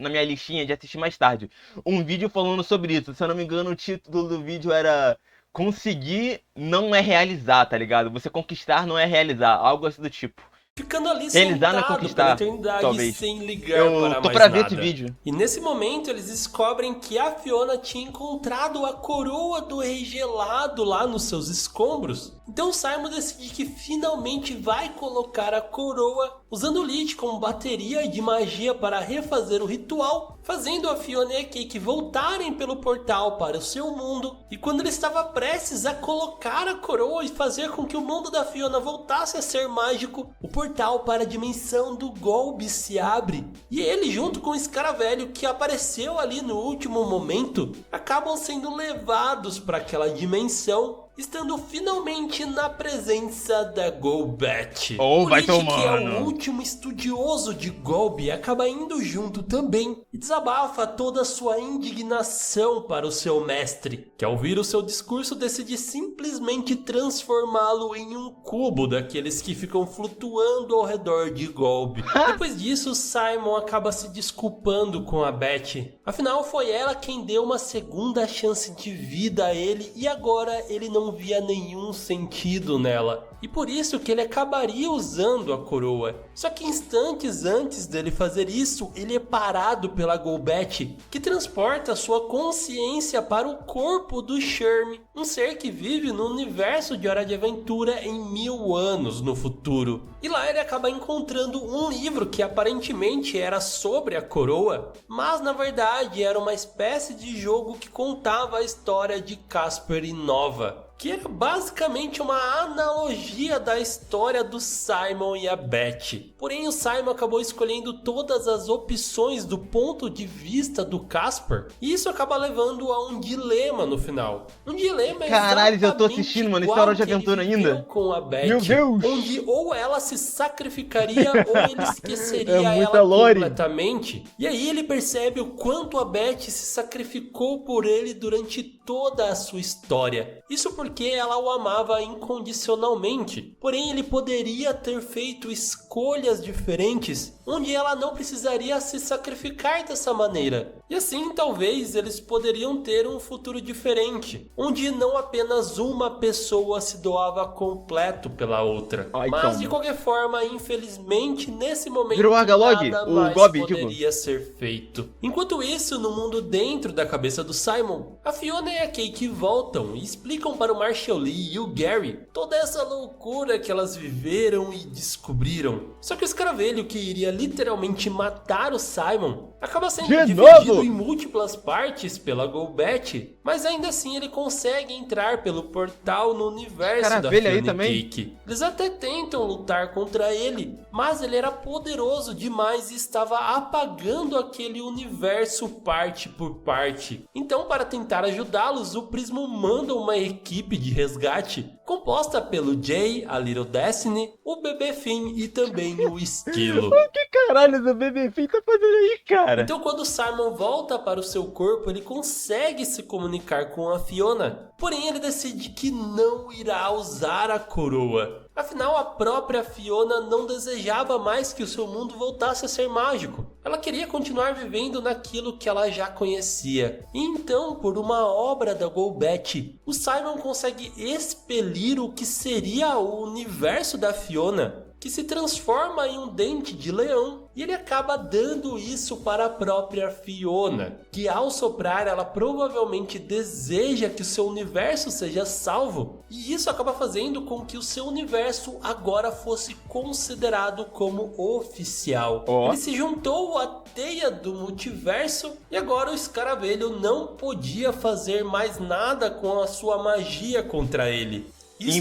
minha listinha de assistir mais tarde, um vídeo falando sobre isso. Se eu não me engano, o título do vídeo era Conseguir não é realizar, tá ligado? Você conquistar não é realizar, algo assim do tipo. Ficando ali sentado pela eternidade, talvez. Sem ligar para mais tô pra ver nada. Esse vídeo. E nesse momento eles descobrem que a Fiona tinha encontrado a coroa do Rei Gelado lá nos seus escombros. Então Simon decide que finalmente vai colocar a coroa, usando o Lich como bateria de magia para refazer o ritual, fazendo a Fiona e a Cake voltarem pelo portal para o seu mundo. E quando ele estava prestes a colocar a coroa e fazer com que o mundo da Fiona voltasse a ser mágico, o portal para a dimensão do Golbe se abre. E ele, junto com o Escaravelho que apareceu ali no último momento, acabam sendo levados para aquela dimensão, estando finalmente na presença da Golbet. O Lich, que é o último estudioso de Golbe, acaba indo junto também e desabafa toda a sua indignação para o seu mestre, que ao ouvir o seu discurso decide simplesmente transformá-lo em um cubo daqueles que ficam flutuando ao redor de Golbe. Depois disso, Simon acaba se desculpando com a Beth. Afinal, foi ela quem deu uma segunda chance de vida a ele e agora ele não via nenhum sentido nela. E por isso que ele acabaria usando a coroa. Só que instantes antes dele fazer isso, ele é parado pela Golbet, que transporta sua consciência para o corpo do Sherm, um ser que vive no universo de Hora de Aventura em 1000 anos no futuro. E lá ele acaba encontrando um livro que aparentemente era sobre a coroa, mas na verdade era uma espécie de jogo que contava a história de Casper e Nova, que era basicamente uma analogia da história do Simon e a Beth. Porém, o Simon acabou escolhendo todas as opções do ponto de vista do Casper, e isso acaba levando a um dilema no final. Um dilema Caralho, eu tô assistindo, mano, isso é Hora de Aventura ainda? Com a Beth, meu Deus! Onde ou ela se sacrificaria ou ele esqueceria ela completamente. E aí ele percebe o quanto a Beth se sacrificou por ele durante toda a sua história. Isso porque ela o amava incondicionalmente. Porém, ele poderia ter feito escolhas diferentes, onde ela não precisaria se sacrificar dessa maneira. E assim, talvez, eles poderiam ter um futuro diferente, onde não apenas uma pessoa se doava completo pela outra. Mas, de qualquer forma, infelizmente, nesse momento, nada mais poderia ser feito. Enquanto isso, no mundo dentro da cabeça do Simon, a Fiona e a Cake voltam e explicam para o Marshall Lee e o Gary toda essa loucura que elas viveram e descobriram. Só que o escaravelho, que iria literalmente matar o Simon, acaba sendo dividido em múltiplas partes pela Golbet, mas ainda assim ele consegue entrar pelo portal no universo da Fiona e Cake. Eles até tentam lutar contra ele, mas ele era poderoso demais e estava apagando aquele universo parte por parte. Então, para tentar ajudá-los, o Prismo manda uma equipe de resgate composta pelo Jay, a Little Destiny, o Bebê Finn e também o Esquilo. O que caralho o Bebê Finn tá fazendo aí, cara? Então, quando Simon volta para o seu corpo, ele consegue se comunicar com a Fiona. Porém, ele decide que não irá usar a coroa. Afinal, a própria Fiona não desejava mais que o seu mundo voltasse a ser mágico. Ela queria continuar vivendo naquilo que ela já conhecia. E então, por uma obra da Golbet, o Simon consegue expelir o que seria o universo da Fiona, que se transforma em um dente de leão. E ele acaba dando isso para a própria Fiona, que ao soprar ela provavelmente deseja que o seu universo seja salvo. E isso acaba fazendo com que o seu universo agora fosse considerado como oficial. Ele se juntou à teia do multiverso e agora o escaravelho não podia fazer mais nada com a sua magia contra ele.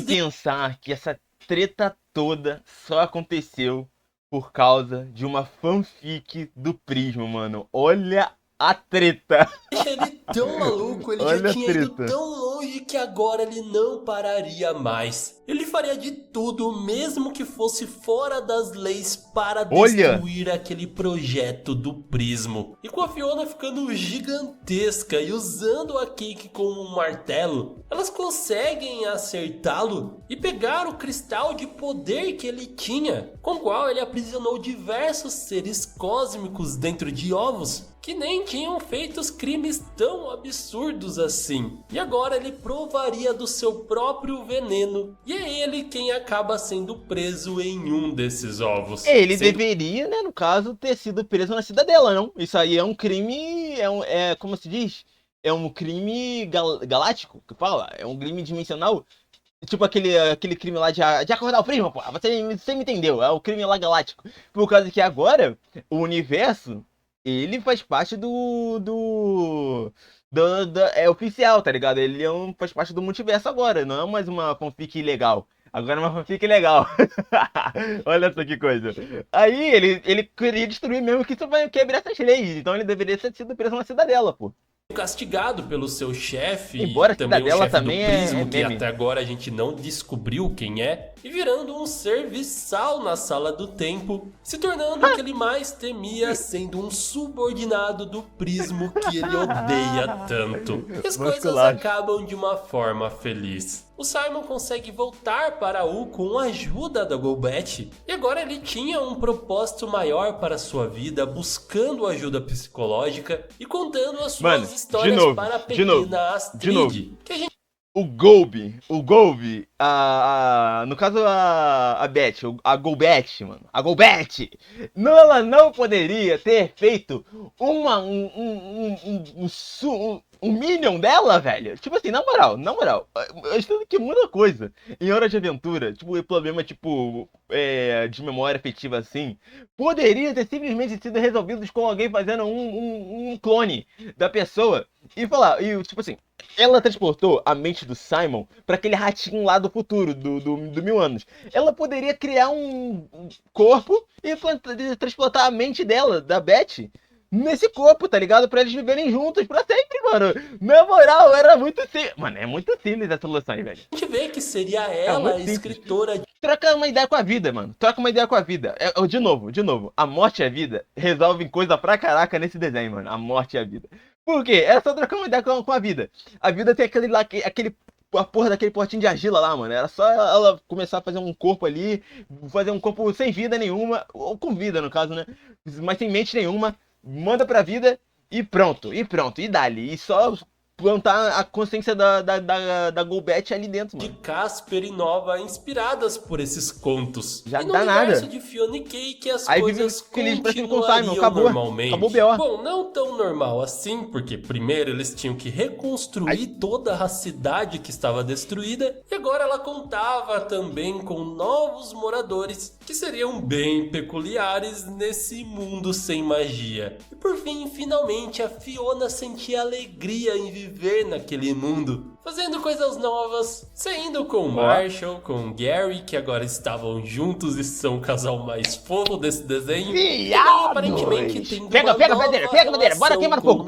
Pensar que essa treta toda só aconteceu por causa de uma fanfic do Prisma, mano. Olha a treta. Deixa ele tão maluco, ele já tinha ido tão longe que agora ele não pararia mais. Ele faria de tudo, mesmo que fosse fora das leis, para destruir aquele projeto do Prismo. E com a Fiona ficando gigantesca e usando a Cake como um martelo, elas conseguem acertá-lo e pegar o cristal de poder que ele tinha, com o qual ele aprisionou diversos seres cósmicos dentro de ovos que nem tinham feito crimes tão absurdos assim. E agora ele provaria do seu próprio veneno. E é ele quem acaba sendo preso em um desses ovos. Ele deveria, né, no caso, ter sido preso na cidadela, não? Isso aí é um crime, como se diz? É um crime galáctico, que fala? É um crime dimensional. Tipo aquele crime lá de acordar o Prisma, pô. Você me entendeu, é o crime lá galáctico. Por causa que agora, o universo, ele faz parte é oficial, tá ligado? Ele faz parte do multiverso agora, não é mais uma fanfic ilegal. Agora é uma fanfic legal. Olha só que coisa. Aí ele queria destruir mesmo, que isso vai quebrar essas leis. Então ele deveria ter sido preso na cidadela, pô. Castigado pelo seu chefe, embora e também o chefe do Prismo, que meme. até agora a gente não descobriu quem é, e virando um serviçal na sala do tempo, se tornando o que ele mais temia, sendo um subordinado do Prismo que ele odeia tanto. E as coisas acabam de uma forma feliz. O Simon consegue voltar para U com a ajuda da Golbet, e agora ele tinha um propósito maior para sua vida, buscando ajuda psicológica e contando as suas histórias para a pequena Astrid. O Golby, no caso a Beth, a Golbet, mano, a Golbet, ela não poderia ter feito um minion dela, velho? Tipo assim, na moral, eu estou que muita coisa em Hora de Aventura, tipo, o problema, tipo, de memória afetiva assim, poderia ter simplesmente sido resolvido com alguém fazendo um clone da pessoa e falar, tipo assim, ela transportou a mente do Simon para aquele ratinho lá do futuro, do 1000 anos. Ela poderia criar um corpo e transportar a mente dela, da Beth, nesse corpo, tá ligado? Pra eles viverem juntos pra sempre, mano. Na moral, era muito simples. Mano, é muito simples essa solução aí, velho. A gente vê que seria ela a escritora. Troca uma ideia com a vida, mano. Troca uma ideia com a vida. De novo. A morte e a vida resolvem coisa pra caraca nesse desenho, mano. A morte e a vida. Por quê? É só trocar uma ideia com a vida. A vida tem aquele a porra daquele potinho de argila lá, mano. Era só ela começar a fazer um corpo ali, fazer um corpo sem vida nenhuma, ou com vida no caso, né? Mas sem mente nenhuma, manda pra vida e pronto, e dali. E só plantar a consciência da Golbet ali dentro, mano. De Casper e Nova, inspiradas por esses contos. Já e no dá universo nada. de Fiona e Cake, as Aí coisas continuariam acabou, normalmente. Acabou o B.O. Bom, não tão normal assim, porque primeiro eles tinham que reconstruir toda a cidade que estava destruída, e agora ela contava também com novos moradores que seriam bem peculiares nesse mundo sem magia. E por fim, finalmente, a Fiona sentia alegria em viver naquele mundo, fazendo coisas novas, saindo com o Marshall, com o Gary, que agora estavam juntos e são o casal mais fofo desse desenho. E aparentemente tendo pega bandeira, bora queimar fogo,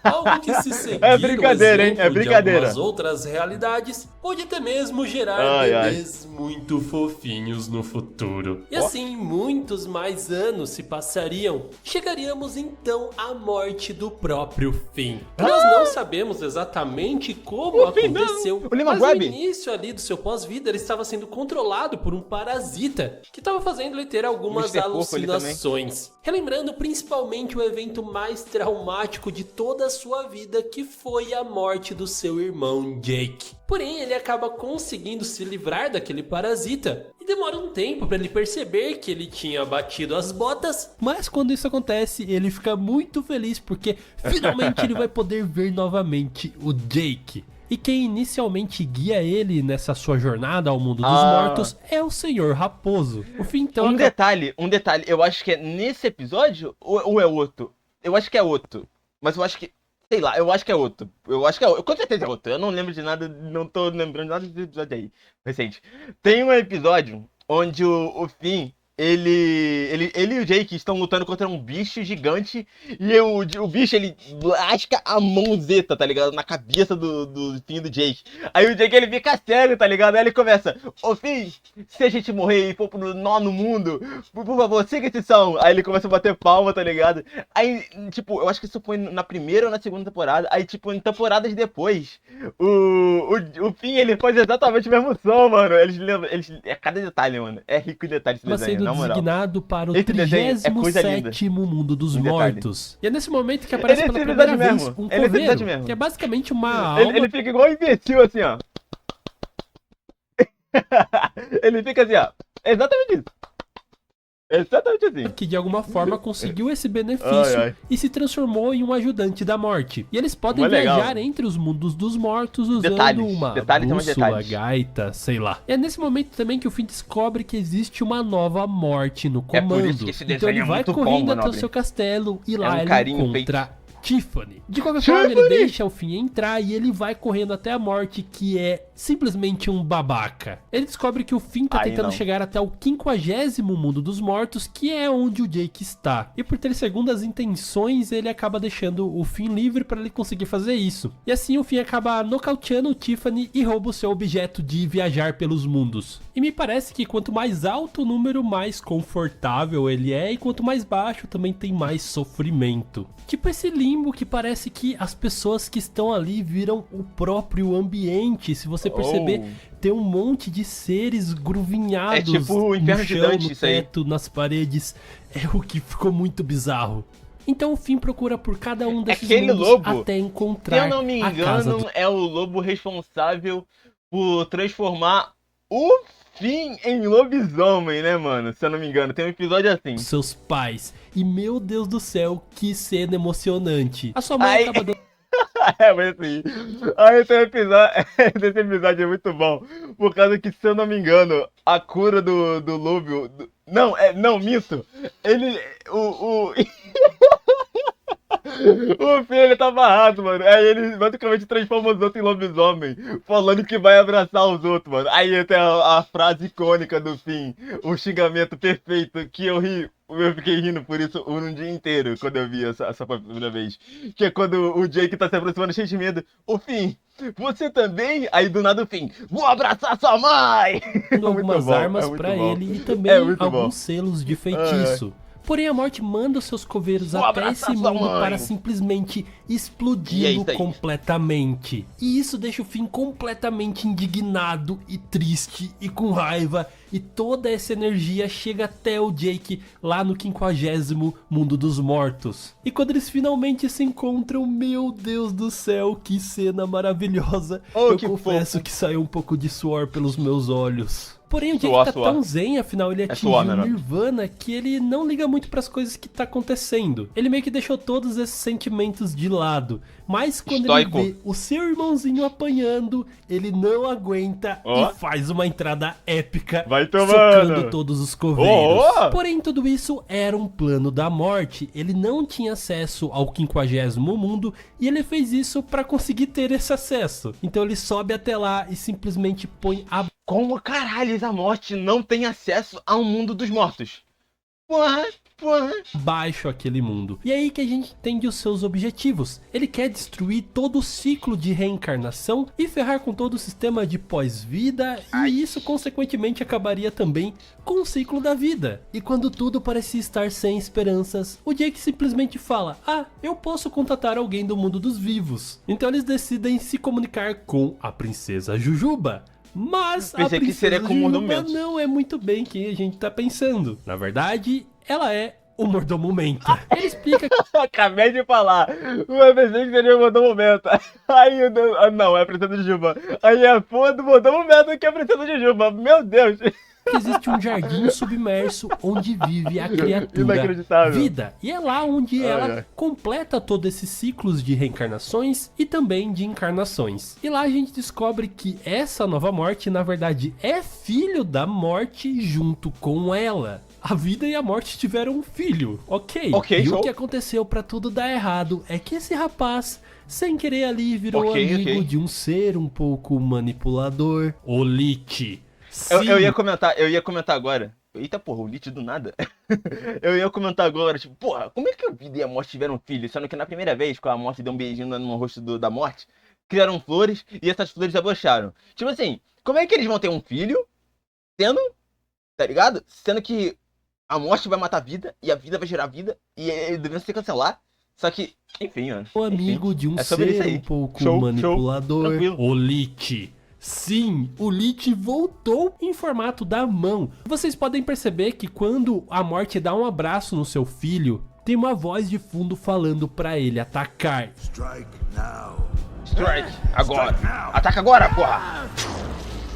algo que se seguir é brincadeira, hein? É brincadeira. De algumas outras realidades, pode até mesmo gerar bebês muito fofinhos no futuro. E assim, muitos mais anos se passariam. Chegaríamos então à morte do próprio Finn. Nós não sabemos exatamente como aconteceu, mas no início ali do seu pós-vida ele estava sendo controlado por um parasita que estava fazendo ele ter algumas alucinações. Relembrando principalmente o evento mais traumático de toda a sua vida, que foi a morte do seu irmão Jake. Porém, ele acaba conseguindo se livrar daquele parasita e demora um tempo para ele perceber que ele tinha batido as botas. Mas quando isso acontece, ele fica muito feliz porque finalmente ele vai poder ver novamente o Jake. E quem inicialmente guia ele nessa sua jornada ao mundo dos mortos é o Senhor Raposo. O Finn, então, um detalhe, eu acho que é nesse episódio ou é outro? Eu acho que é outro, mas eu acho que, sei lá, eu acho que é outro. Com certeza é outro. Eu não lembro de nada, não tô lembrando nada desse episódio aí, recente. Tem um episódio onde o Finn, ele e o Jake estão lutando contra um bicho gigante e o bicho, ele lasca a mãozeta, tá ligado? Na cabeça do Finn e do Jake. Aí o Jake, ele fica cego, tá ligado? Aí ele começa: ô Finn, se a gente morrer e for pro nó no mundo, por favor, siga esse som. Aí ele começa a bater palma, tá ligado? Aí, tipo, eu acho que isso foi na primeira ou na segunda temporada. Aí, tipo, em temporadas depois, o Finn, ele faz exatamente o mesmo som, mano. Eles é cada detalhe, mano. É rico em detalhes esse desenho. Designado para o 37º Mundo dos Mortos. E é nesse momento que aparece pela primeira vez um coveiro, que é basicamente uma alma. Ele fica igual um imbecil, assim, ó. Ele fica assim, ó. Exatamente isso. Exatamente assim. Que de alguma forma conseguiu esse benefício e se transformou em um ajudante da morte. E eles podem viajar entre os mundos dos mortos usando uma bússola, gaita, sei lá. E é nesse momento também que o Finn descobre que existe uma nova morte no comando. Por isso que esse então ele vai correndo até o seu castelo e lá ele encontra Tiffany. De qualquer forma, ele deixa o Finn entrar e ele vai correndo até a morte, que é simplesmente um babaca. Ele descobre que o Finn tá tentando chegar até o 50º mundo dos mortos, que é onde o Jake está. E por ter segundas intenções, ele acaba deixando o Finn livre para ele conseguir fazer isso. E assim o Finn acaba nocauteando o Tiffany e rouba o seu objeto de viajar pelos mundos. E me parece que quanto mais alto o número, mais confortável ele é, e quanto mais baixo também tem mais sofrimento. Tipo esse limbo que parece que as pessoas que estão ali viram o próprio ambiente. Se você perceber, tem um monte de seres gruvinhados tipo no chão, no teto, nas paredes. É o que ficou muito bizarro. Então o Finn procura por cada um desses mundos lobo, até encontrar. Se eu não me engano, é o lobo responsável por transformar o Finn em lobisomem, né, mano? Se eu não me engano, tem um episódio assim. Seus pais. E meu Deus do céu, que cena emocionante. A sua mãe acaba dando... mas assim, esse episódio é muito bom, por causa que, se eu não me engano, a cura do lobo... Não, minto. O filho, ele tá barrado, mano. Aí ele basicamente transforma os outros em lobisomem, falando que vai abraçar os outros, mano. Aí tem a frase icônica do fim, o xingamento perfeito, que eu fiquei rindo por isso um dia inteiro, quando eu vi essa primeira vez. Que é quando o Jake tá se aproximando cheio de medo. O Finn, você também? Aí do nada o Finn, vou abraçar sua mãe! Algumas armas pra ele e também alguns selos de feitiço. Porém a morte manda os seus coveiros até esse mundo para simplesmente explodi-lo completamente. E isso deixa o Finn completamente indignado e triste e com raiva. E toda essa energia chega até o Jake lá no 50º mundo dos mortos. E quando eles finalmente se encontram, meu Deus do céu, que cena maravilhosa. Eu confesso que saiu um pouco de suor pelos meus olhos. Porém o Jake tá tão zen, afinal ele atingiu o Nirvana, que ele não liga muito pras coisas que tá acontecendo. Ele meio que deixou todos esses sentimentos de lado. Mas quando ele vê o seu irmãozinho apanhando, ele não aguenta e faz uma entrada épica, socando todos os coveiros. Porém tudo isso era um plano da morte. Ele não tinha acesso ao 50º mundo e ele fez isso pra conseguir ter esse acesso. Então ele sobe até lá e simplesmente põe a... Como caralho a morte não tem acesso ao mundo dos mortos? Porra. Baixo aquele mundo. E aí que a gente entende os seus objetivos. Ele quer destruir todo o ciclo de reencarnação e ferrar com todo o sistema de pós-vida. E isso consequentemente acabaria também com o ciclo da vida. E quando tudo parecia estar sem esperanças, o Jake simplesmente fala: ah, eu posso contatar alguém do mundo dos vivos. Então eles decidem se comunicar com a princesa Jujuba. Mas a princesa Jujuba não é muito bem quem a gente tá pensando. Na verdade, ela é o Mordomo Menta. Ele explica que... Acabei de falar. Eu pensei que seria o Mordomo Menta. Aí não, é a princesa Jujuba. Aí a porra do Mordomo Menta que é a princesa Jujuba. Meu Deus. Que existe um jardim submerso onde vive a criatura vida. E é lá onde ela completa todos esses ciclos de reencarnações e também de encarnações. E lá a gente descobre que essa nova morte, na verdade, é filho da morte junto com ela. A vida e a morte tiveram um filho, ok? E o que aconteceu pra tudo dar errado é que esse rapaz, sem querer ali, virou amigo de um ser um pouco manipulador, o Lich. Eu ia comentar agora. Eita porra, o Lich do nada. Eu ia comentar agora, tipo, porra, como é que a vida e a morte tiveram um filho? Sendo que na primeira vez, quando a morte deu um beijinho no rosto da morte, criaram flores e essas flores debocharam. Tipo assim, como é que eles vão ter um filho, tá ligado? Sendo que a morte vai matar a vida e a vida vai gerar vida e eles deveriam se cancelar. Só que, enfim, mano. O amigo de um ser um pouco manipulador, o Lich. Sim, o Lich voltou em formato da mão. Vocês podem perceber que quando a morte dá um abraço no seu filho, tem uma voz de fundo falando pra ele atacar. Strike agora. Ataca agora, porra.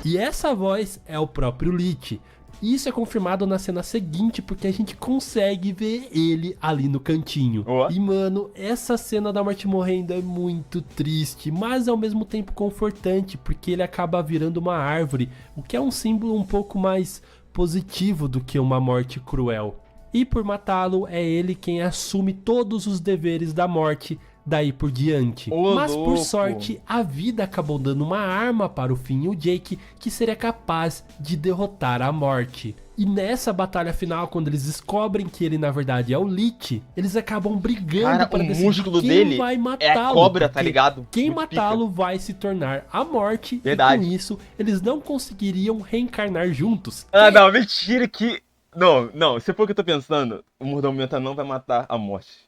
E essa voz é o próprio Lich. E isso é confirmado na cena seguinte, porque a gente consegue ver ele ali no cantinho. E mano, essa cena da morte morrendo é muito triste, mas ao mesmo tempo confortante, porque ele acaba virando uma árvore, o que é um símbolo um pouco mais positivo do que uma morte cruel. E por matá-lo, é ele quem assume todos os deveres da morte daí por diante. Mas por sorte, a vida acabou dando uma arma para o Finn e o Jake que seria capaz de derrotar a morte. E nessa batalha final, quando eles descobrem que ele na verdade é o Lich, eles acabam brigando para decidir quem vai matá-lo. É a cobra, tá ligado? Quem matá-lo vai se tornar a morte. Verdade. E com isso, eles não conseguiriam reencarnar juntos. Ah, não, mentira que... Não, se for o que eu tô pensando, o Mordomo Menta não vai matar a morte.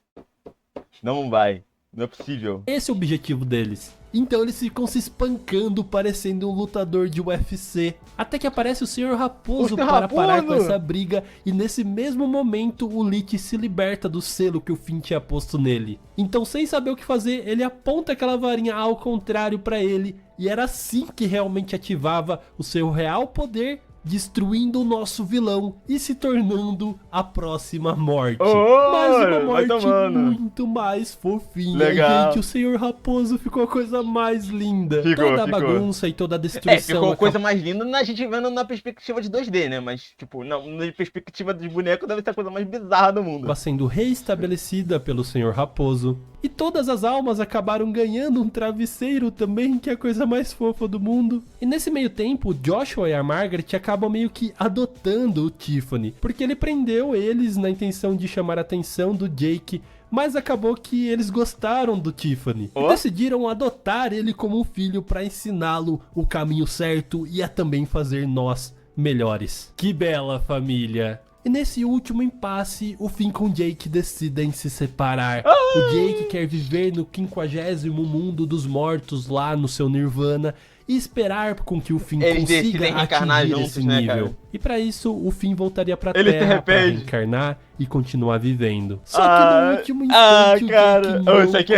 Não vai. Não é possível. Esse é o objetivo deles. Então eles ficam se espancando, parecendo um lutador de UFC. Até que aparece o Sr. Raposo para parar com essa briga. E nesse mesmo momento o Lich se liberta do selo que o Finn tinha posto nele. Então, sem saber o que fazer, ele aponta aquela varinha ao contrário para ele. E era assim que realmente ativava o seu real poder, destruindo o nosso vilão e se tornando a próxima morte. Mas uma morte muito mais fofinha. Legal. Gente, o Senhor Raposo ficou a coisa mais linda. Toda a bagunça e toda a destruição. Ficou a coisa mais linda a gente vendo na perspectiva de 2D, né? Mas, tipo, na perspectiva dos bonecos deve ser a coisa mais bizarra do mundo. Estava sendo reestabelecida pelo Senhor Raposo. E todas as almas acabaram ganhando um travesseiro também, que é a coisa mais fofa do mundo. E nesse meio tempo, o Joshua e a Margaret acabam meio que adotando o Tiffany, porque ele prendeu eles na intenção de chamar a atenção do Jake, mas acabou que eles gostaram do Tiffany e decidiram adotar ele como um filho para ensiná-lo o caminho certo e a também fazer nós melhores. Que bela família! E nesse último impasse, o Finn com o Jake decidem se separar. O Jake quer viver no 50º mundo dos mortos lá no seu Nirvana e esperar com que o Finn consiga atingir esse nível. Né, e pra isso, o Finn voltaria pra Terra pra reencarnar e continuar vivendo. Só que no último instante, o Jake não consegue.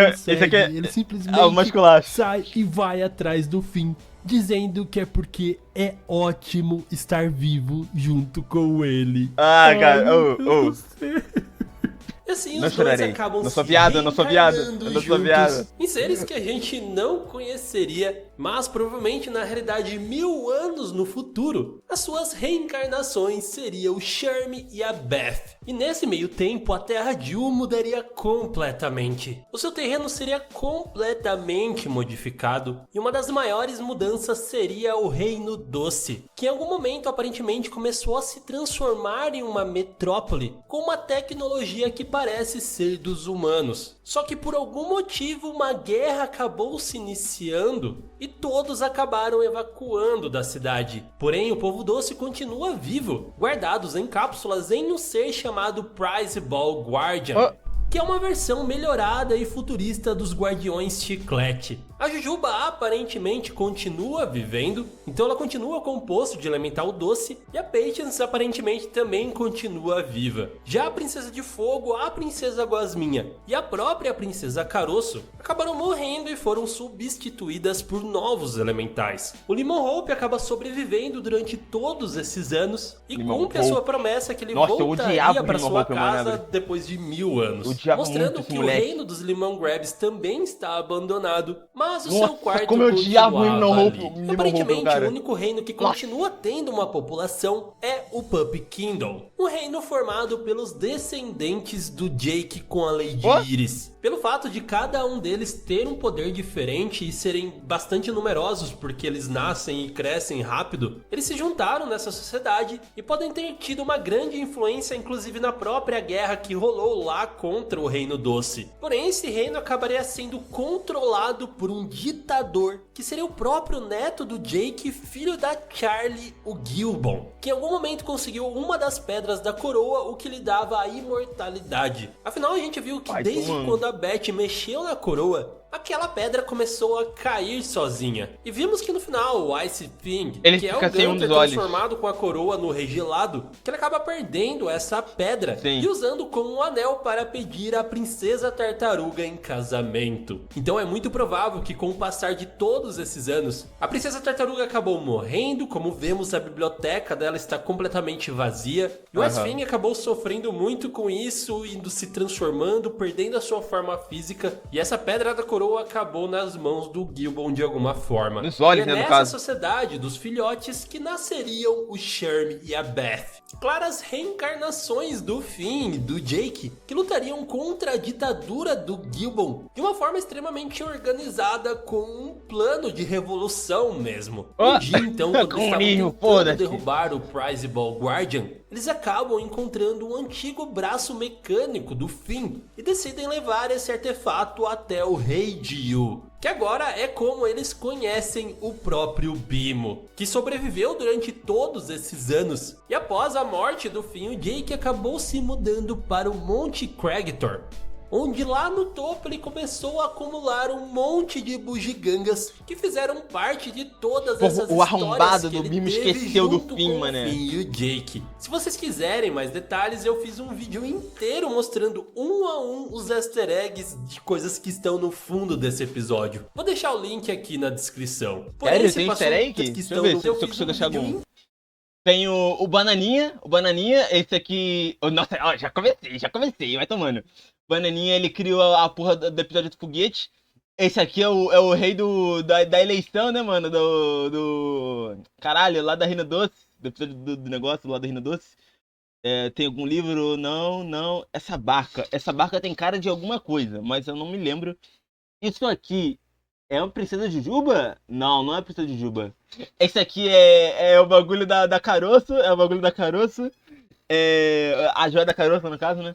Ele simplesmente sai e vai atrás do Finn, dizendo que é porque é ótimo estar vivo junto com ele. Cara, Assim, os dois acabam se em seres que a gente não conheceria, mas provavelmente na realidade 1000 anos no futuro, as suas reencarnações seriam o Sherm e a Beth. E nesse meio tempo, a Terra de U mudaria completamente. O seu terreno seria completamente modificado, e uma das maiores mudanças seria o Reino Doce, que em algum momento aparentemente começou a se transformar em uma metrópole com uma tecnologia que parece ser dos humanos. Só que por algum motivo uma guerra acabou se iniciando e todos acabaram evacuando da cidade. Porém, o povo doce continua vivo, guardados em cápsulas em um ser chamado Priceball Guardian, que é uma versão melhorada e futurista dos Guardiões Chiclete. A Jujuba aparentemente continua vivendo, então ela continua com o posto de elemental doce, e a Patience aparentemente também continua viva. Já a Princesa de Fogo, a Princesa Gosminha e a própria Princesa Caroço acabaram morrendo e foram substituídas por novos elementais. O Lemon Hope acaba sobrevivendo durante todos esses anos e cumpre a sua promessa que ele voltaria para sua casa depois de 1000 anos, mostrando que o reino dos Lemon Grabs também está abandonado, mas o seu quarto continuava ali. Aparentemente, o único reino que continua tendo uma população é o Pup Kingdom, um reino formado pelos descendentes do Jake com a Lady Iris. Pelo fato de cada um deles ter um poder diferente e serem bastante numerosos porque eles nascem e crescem rápido, eles se juntaram nessa sociedade e podem ter tido uma grande influência inclusive na própria guerra que rolou lá contra o Reino Doce. Porém, esse reino acabaria sendo controlado por um ditador que seria o próprio neto do Jake, filho da Charlie, o Gilbon, que em algum momento conseguiu uma das pedras da coroa, o que lhe dava a imortalidade. Afinal, a gente viu que desde quando a Beth mexeu na coroa, aquela pedra começou a cair sozinha. E vimos que no final o Ice Thing, que é o Gunter transformado com a coroa no Rei Gelado, que ele acaba perdendo essa pedra e usando como um anel para pedir a Princesa Tartaruga em casamento. Então é muito provável que com o passar de todos esses anos, a Princesa Tartaruga acabou morrendo, como vemos a biblioteca dela está completamente vazia, e o Ice Thing acabou sofrendo muito com isso, indo se transformando, perdendo a sua forma física, e essa pedra da coroa acabou nas mãos do Gilbon de alguma forma. Nos olhos, e é nessa sociedade dos filhotes que nasceriam o Sherm e a Beth. Claras reencarnações do Finn e do Jake, que lutariam contra a ditadura do Gilbon de uma forma extremamente organizada, com um plano de revolução mesmo. Um dia então, quando eles estavam tentando derrubar o Priceball Guardian, eles acabam encontrando um antigo braço mecânico do Finn e decidem levar esse artefato até o Rei Dio, que agora é como eles conhecem o próprio Bimo, que sobreviveu durante todos esses anos. E após a morte do Finn, o Jake acabou se mudando para o Monte Cragtor, onde lá no topo ele começou a acumular um monte de bugigangas que fizeram parte de todas essas o arrombado do Bimo esqueceu do Finn, mané. E o Jake. Se vocês quiserem mais detalhes, eu fiz um vídeo inteiro mostrando um a um os easter eggs de coisas que estão no fundo desse episódio. Vou deixar o link aqui na descrição. Sério, tem easter egg? Deixa eu ver se eu consigo achar algum. Tem o Bananinha, esse aqui... Nossa, ó, já comecei, vai tomando. Bananinha, ele criou a porra do episódio do foguete. Esse aqui é o rei da eleição, né, mano? Caralho, lá da Reino Doce. Do episódio do negócio lá da Reino Doce. Tem algum livro? Não. Essa barca tem cara de alguma coisa, mas eu não me lembro. Isso aqui é uma Princesa Jujuba? Não é a Princesa Jujuba. Esse aqui é o bagulho da Caroço. É o bagulho da Caroço. A joia da Caroço, no caso, né?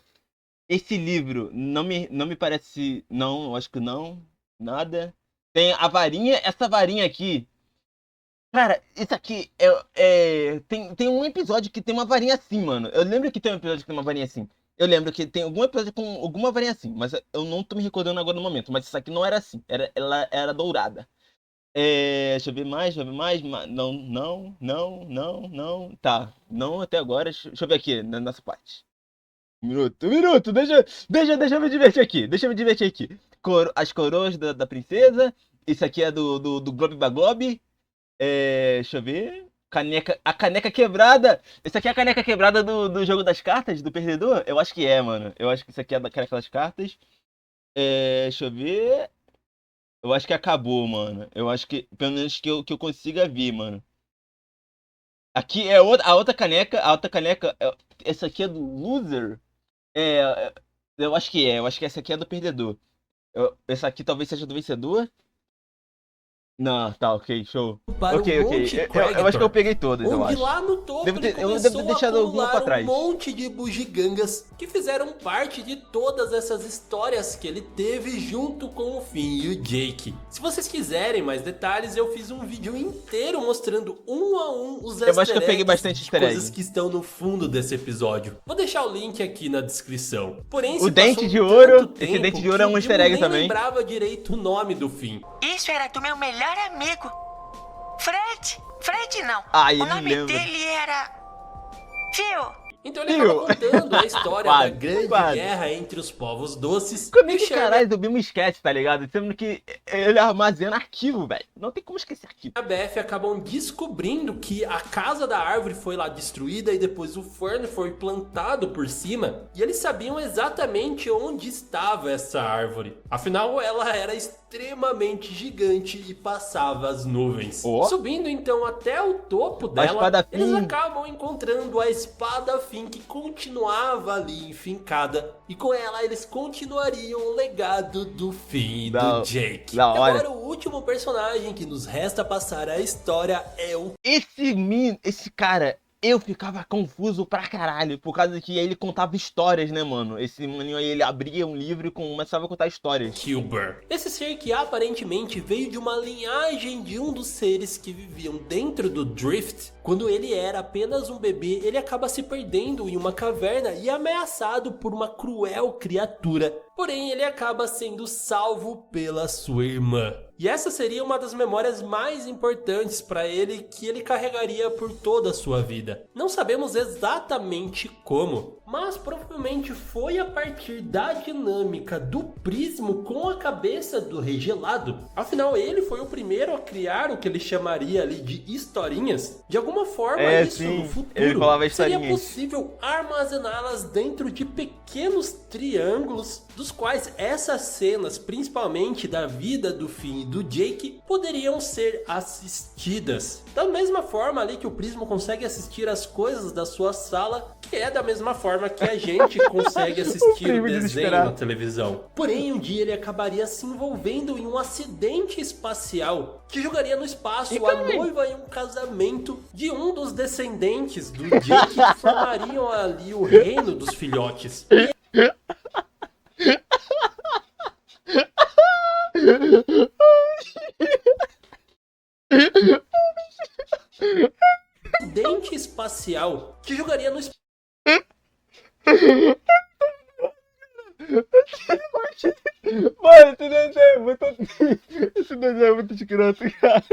Esse livro não me parece... Não, eu acho que não. Nada. Tem a varinha. Essa varinha aqui Cara, isso aqui tem um episódio que tem uma varinha assim, mano. Eu lembro que tem um episódio que tem uma varinha assim. Eu lembro que tem algum episódio com alguma varinha assim, mas eu não tô me recordando agora no momento. Mas isso aqui não era assim, ela era dourada. Deixa eu ver mais, Não, não, não, não, não. Tá, não até agora. Deixa eu ver aqui, na nossa parte. Um minuto, deixa eu me divertir aqui. Deixa eu me divertir aqui. As coroas da princesa. Isso aqui é do Glob Baglob. Deixa eu ver. A caneca quebrada. Esse aqui é a caneca quebrada do jogo das cartas, do perdedor? Eu acho que é, mano. Eu acho que isso aqui é da caneca das cartas. Deixa eu ver. Eu acho que acabou, mano. Eu acho que, pelo menos que eu consiga ver, mano. Aqui é a outra caneca. A outra caneca. Essa aqui é do loser? É. Eu acho que é. Eu acho que essa aqui é do perdedor. Essa aqui talvez seja do vencedor. Não, tá, ok, show. Para ok. Eu acho que eu peguei todas, eu acho. Lá no topo eu devo ter deixado alguma pra trás. Um monte de bugigangas que fizeram parte de todas essas histórias que ele teve junto com o Finn e o Jake. Se vocês quiserem mais detalhes, eu fiz um vídeo inteiro mostrando um a um os easter eggs. Eu acho que eu peguei bastante easter egg. Coisas que estão no fundo desse episódio. Vou deixar o link aqui na descrição. Porém, o dente de ouro, esse dente de ouro é um easter egg também. Eu nem lembrava direito o nome do Finn. Isso era do meu melhor amigo, Fred. Fred não. O nome dele era Phil. Então ele acaba contando a história da grande guerra entre os povos doces. Como é que caralho do Bill me esquece, tá ligado? Sendo que ele armazena arquivo, velho. Não tem como esquecer arquivo. A BF acabam descobrindo que a casa da árvore foi lá destruída e depois o Fern foi plantado por cima. E eles sabiam exatamente onde estava essa árvore. Afinal, ela era extremamente gigante e passava as nuvens. Subindo então até o topo dela, eles acabam encontrando a espada Finn que continuava ali enfincada, e com ela eles continuariam o legado do Finn e do Jake. E agora o último personagem que nos resta passar a história é o... Esse cara... Eu ficava confuso pra caralho, por causa que ele contava histórias, né, mano? Esse maninho aí, ele abria um livro e começava a contar histórias. Kilber. Esse ser que aparentemente veio de uma linhagem de um dos seres que viviam dentro do Drift. Quando ele era apenas um bebê, ele acaba se perdendo em uma caverna e ameaçado por uma cruel criatura. Porém, ele acaba sendo salvo pela sua irmã. E essa seria uma das memórias mais importantes para ele que ele carregaria por toda a sua vida. Não sabemos exatamente como, mas provavelmente foi a partir da dinâmica do Prismo com a cabeça do Rei Gelado. Afinal, ele foi o primeiro a criar o que ele chamaria ali de historinhas. De alguma forma, no futuro seria possível armazená-las dentro de pequenos triângulos, dos quais essas cenas, principalmente da vida do Finn e do Jake, poderiam ser assistidas. Da mesma forma ali que o Prismo consegue assistir as coisas da sua sala, que é da mesma forma que a gente consegue assistir o desenho na televisão. Porém, um dia ele acabaria se envolvendo em um acidente espacial que jogaria no espaço a noiva em um casamento de um dos descendentes do Jake que formariam ali o reino dos filhotes. Acidente espacial que jogaria no espaço. Mano, esse desenho é muito escroto, cara.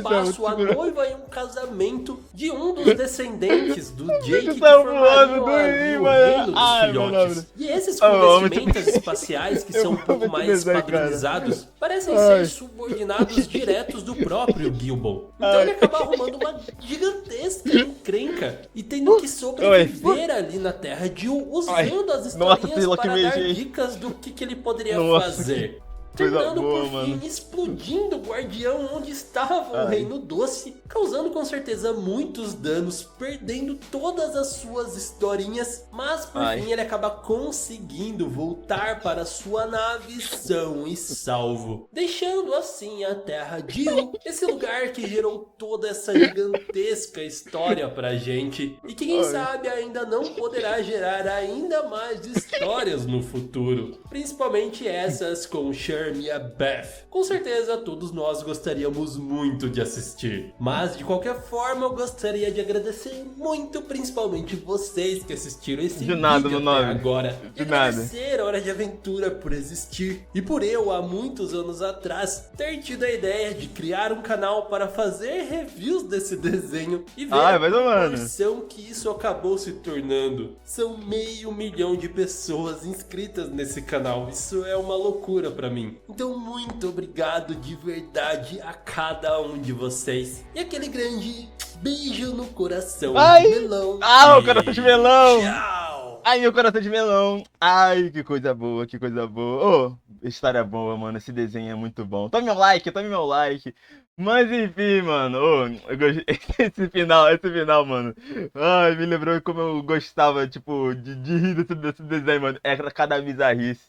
Passo a noiva em um casamento de um dos descendentes do Jake que formariam o reino dos filhotes. E esses revestimentos espaciais, que são um pouco mais padronizados, parecem ser subordinados diretos do próprio Gilbon. Então ele acaba arrumando uma gigantesca encrenca e tendo que sobreviver ali na Terra de usando as historinhas para dar dicas do que ele poderia fazer. Terminando por fim explodindo o guardião onde estava o Reino Doce, causando com certeza muitos danos, perdendo todas as suas historinhas, mas por fim ele acaba conseguindo voltar para sua nave são e salvo, deixando assim a Terra de U, esse lugar que gerou toda essa gigantesca história pra gente e que quem sabe ainda não poderá gerar ainda mais histórias no futuro, principalmente essas com Sher minha Beth. Com certeza todos nós gostaríamos muito de assistir. Mas de qualquer forma eu gostaria de agradecer muito, principalmente vocês que assistiram esse vídeo até agora. De nada. Agradecer a Hora de Aventura por existir e por eu, há muitos anos atrás, ter tido a ideia de criar um canal para fazer reviews desse desenho e ver a proporção que isso acabou se tornando. São 500 mil de pessoas inscritas nesse canal. Isso é uma loucura pra mim. Então muito obrigado de verdade a cada um de vocês. E aquele grande beijo no coração de melão. Ah, o coração de melão. Tchau. Ai, meu coração de melão. Ai, que coisa boa, que coisa boa. Ô, história boa, mano. Esse desenho é muito bom. Tome meu like, tome meu like. Mas enfim, mano. Ô, eu gostei. Esse final, mano. Ai, me lembrou como eu gostava, tipo, de rir desse desenho, mano. Era cada bizarrice.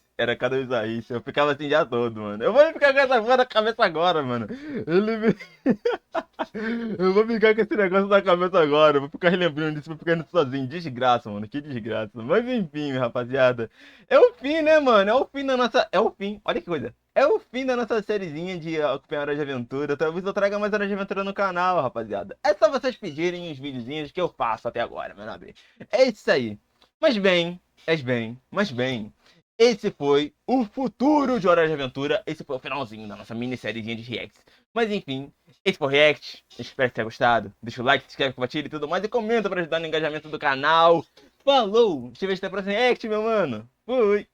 Eu ficava assim já todo, mano. Eu vou ficar com essa porra na cabeça agora, mano. Eu vou ficar com esse negócio na cabeça agora. Eu vou ficar relembrando disso, vou ficar sozinho. Desgraça, mano. Que desgraça. Mas enfim, rapaziada. É o fim, né, mano? É o fim da nossa... É o fim. Olha que coisa. É o fim da nossa sériezinha de Acompanhar Hora de Aventura. Talvez eu traga mais Hora de Aventura no canal, rapaziada. É só vocês pedirem os videozinhos que eu faço até agora, meu nobre. É isso aí. Mas bem. Esse foi o futuro de Hora de Aventura. Esse foi o finalzinho da nossa minissériezinha de reacts. Mas enfim, esse foi o react. Espero que tenha gostado. Deixa o like, se inscreve, compartilha e tudo mais. E comenta para ajudar no engajamento do canal. Falou! Te vejo até o próximo react, meu mano. Fui!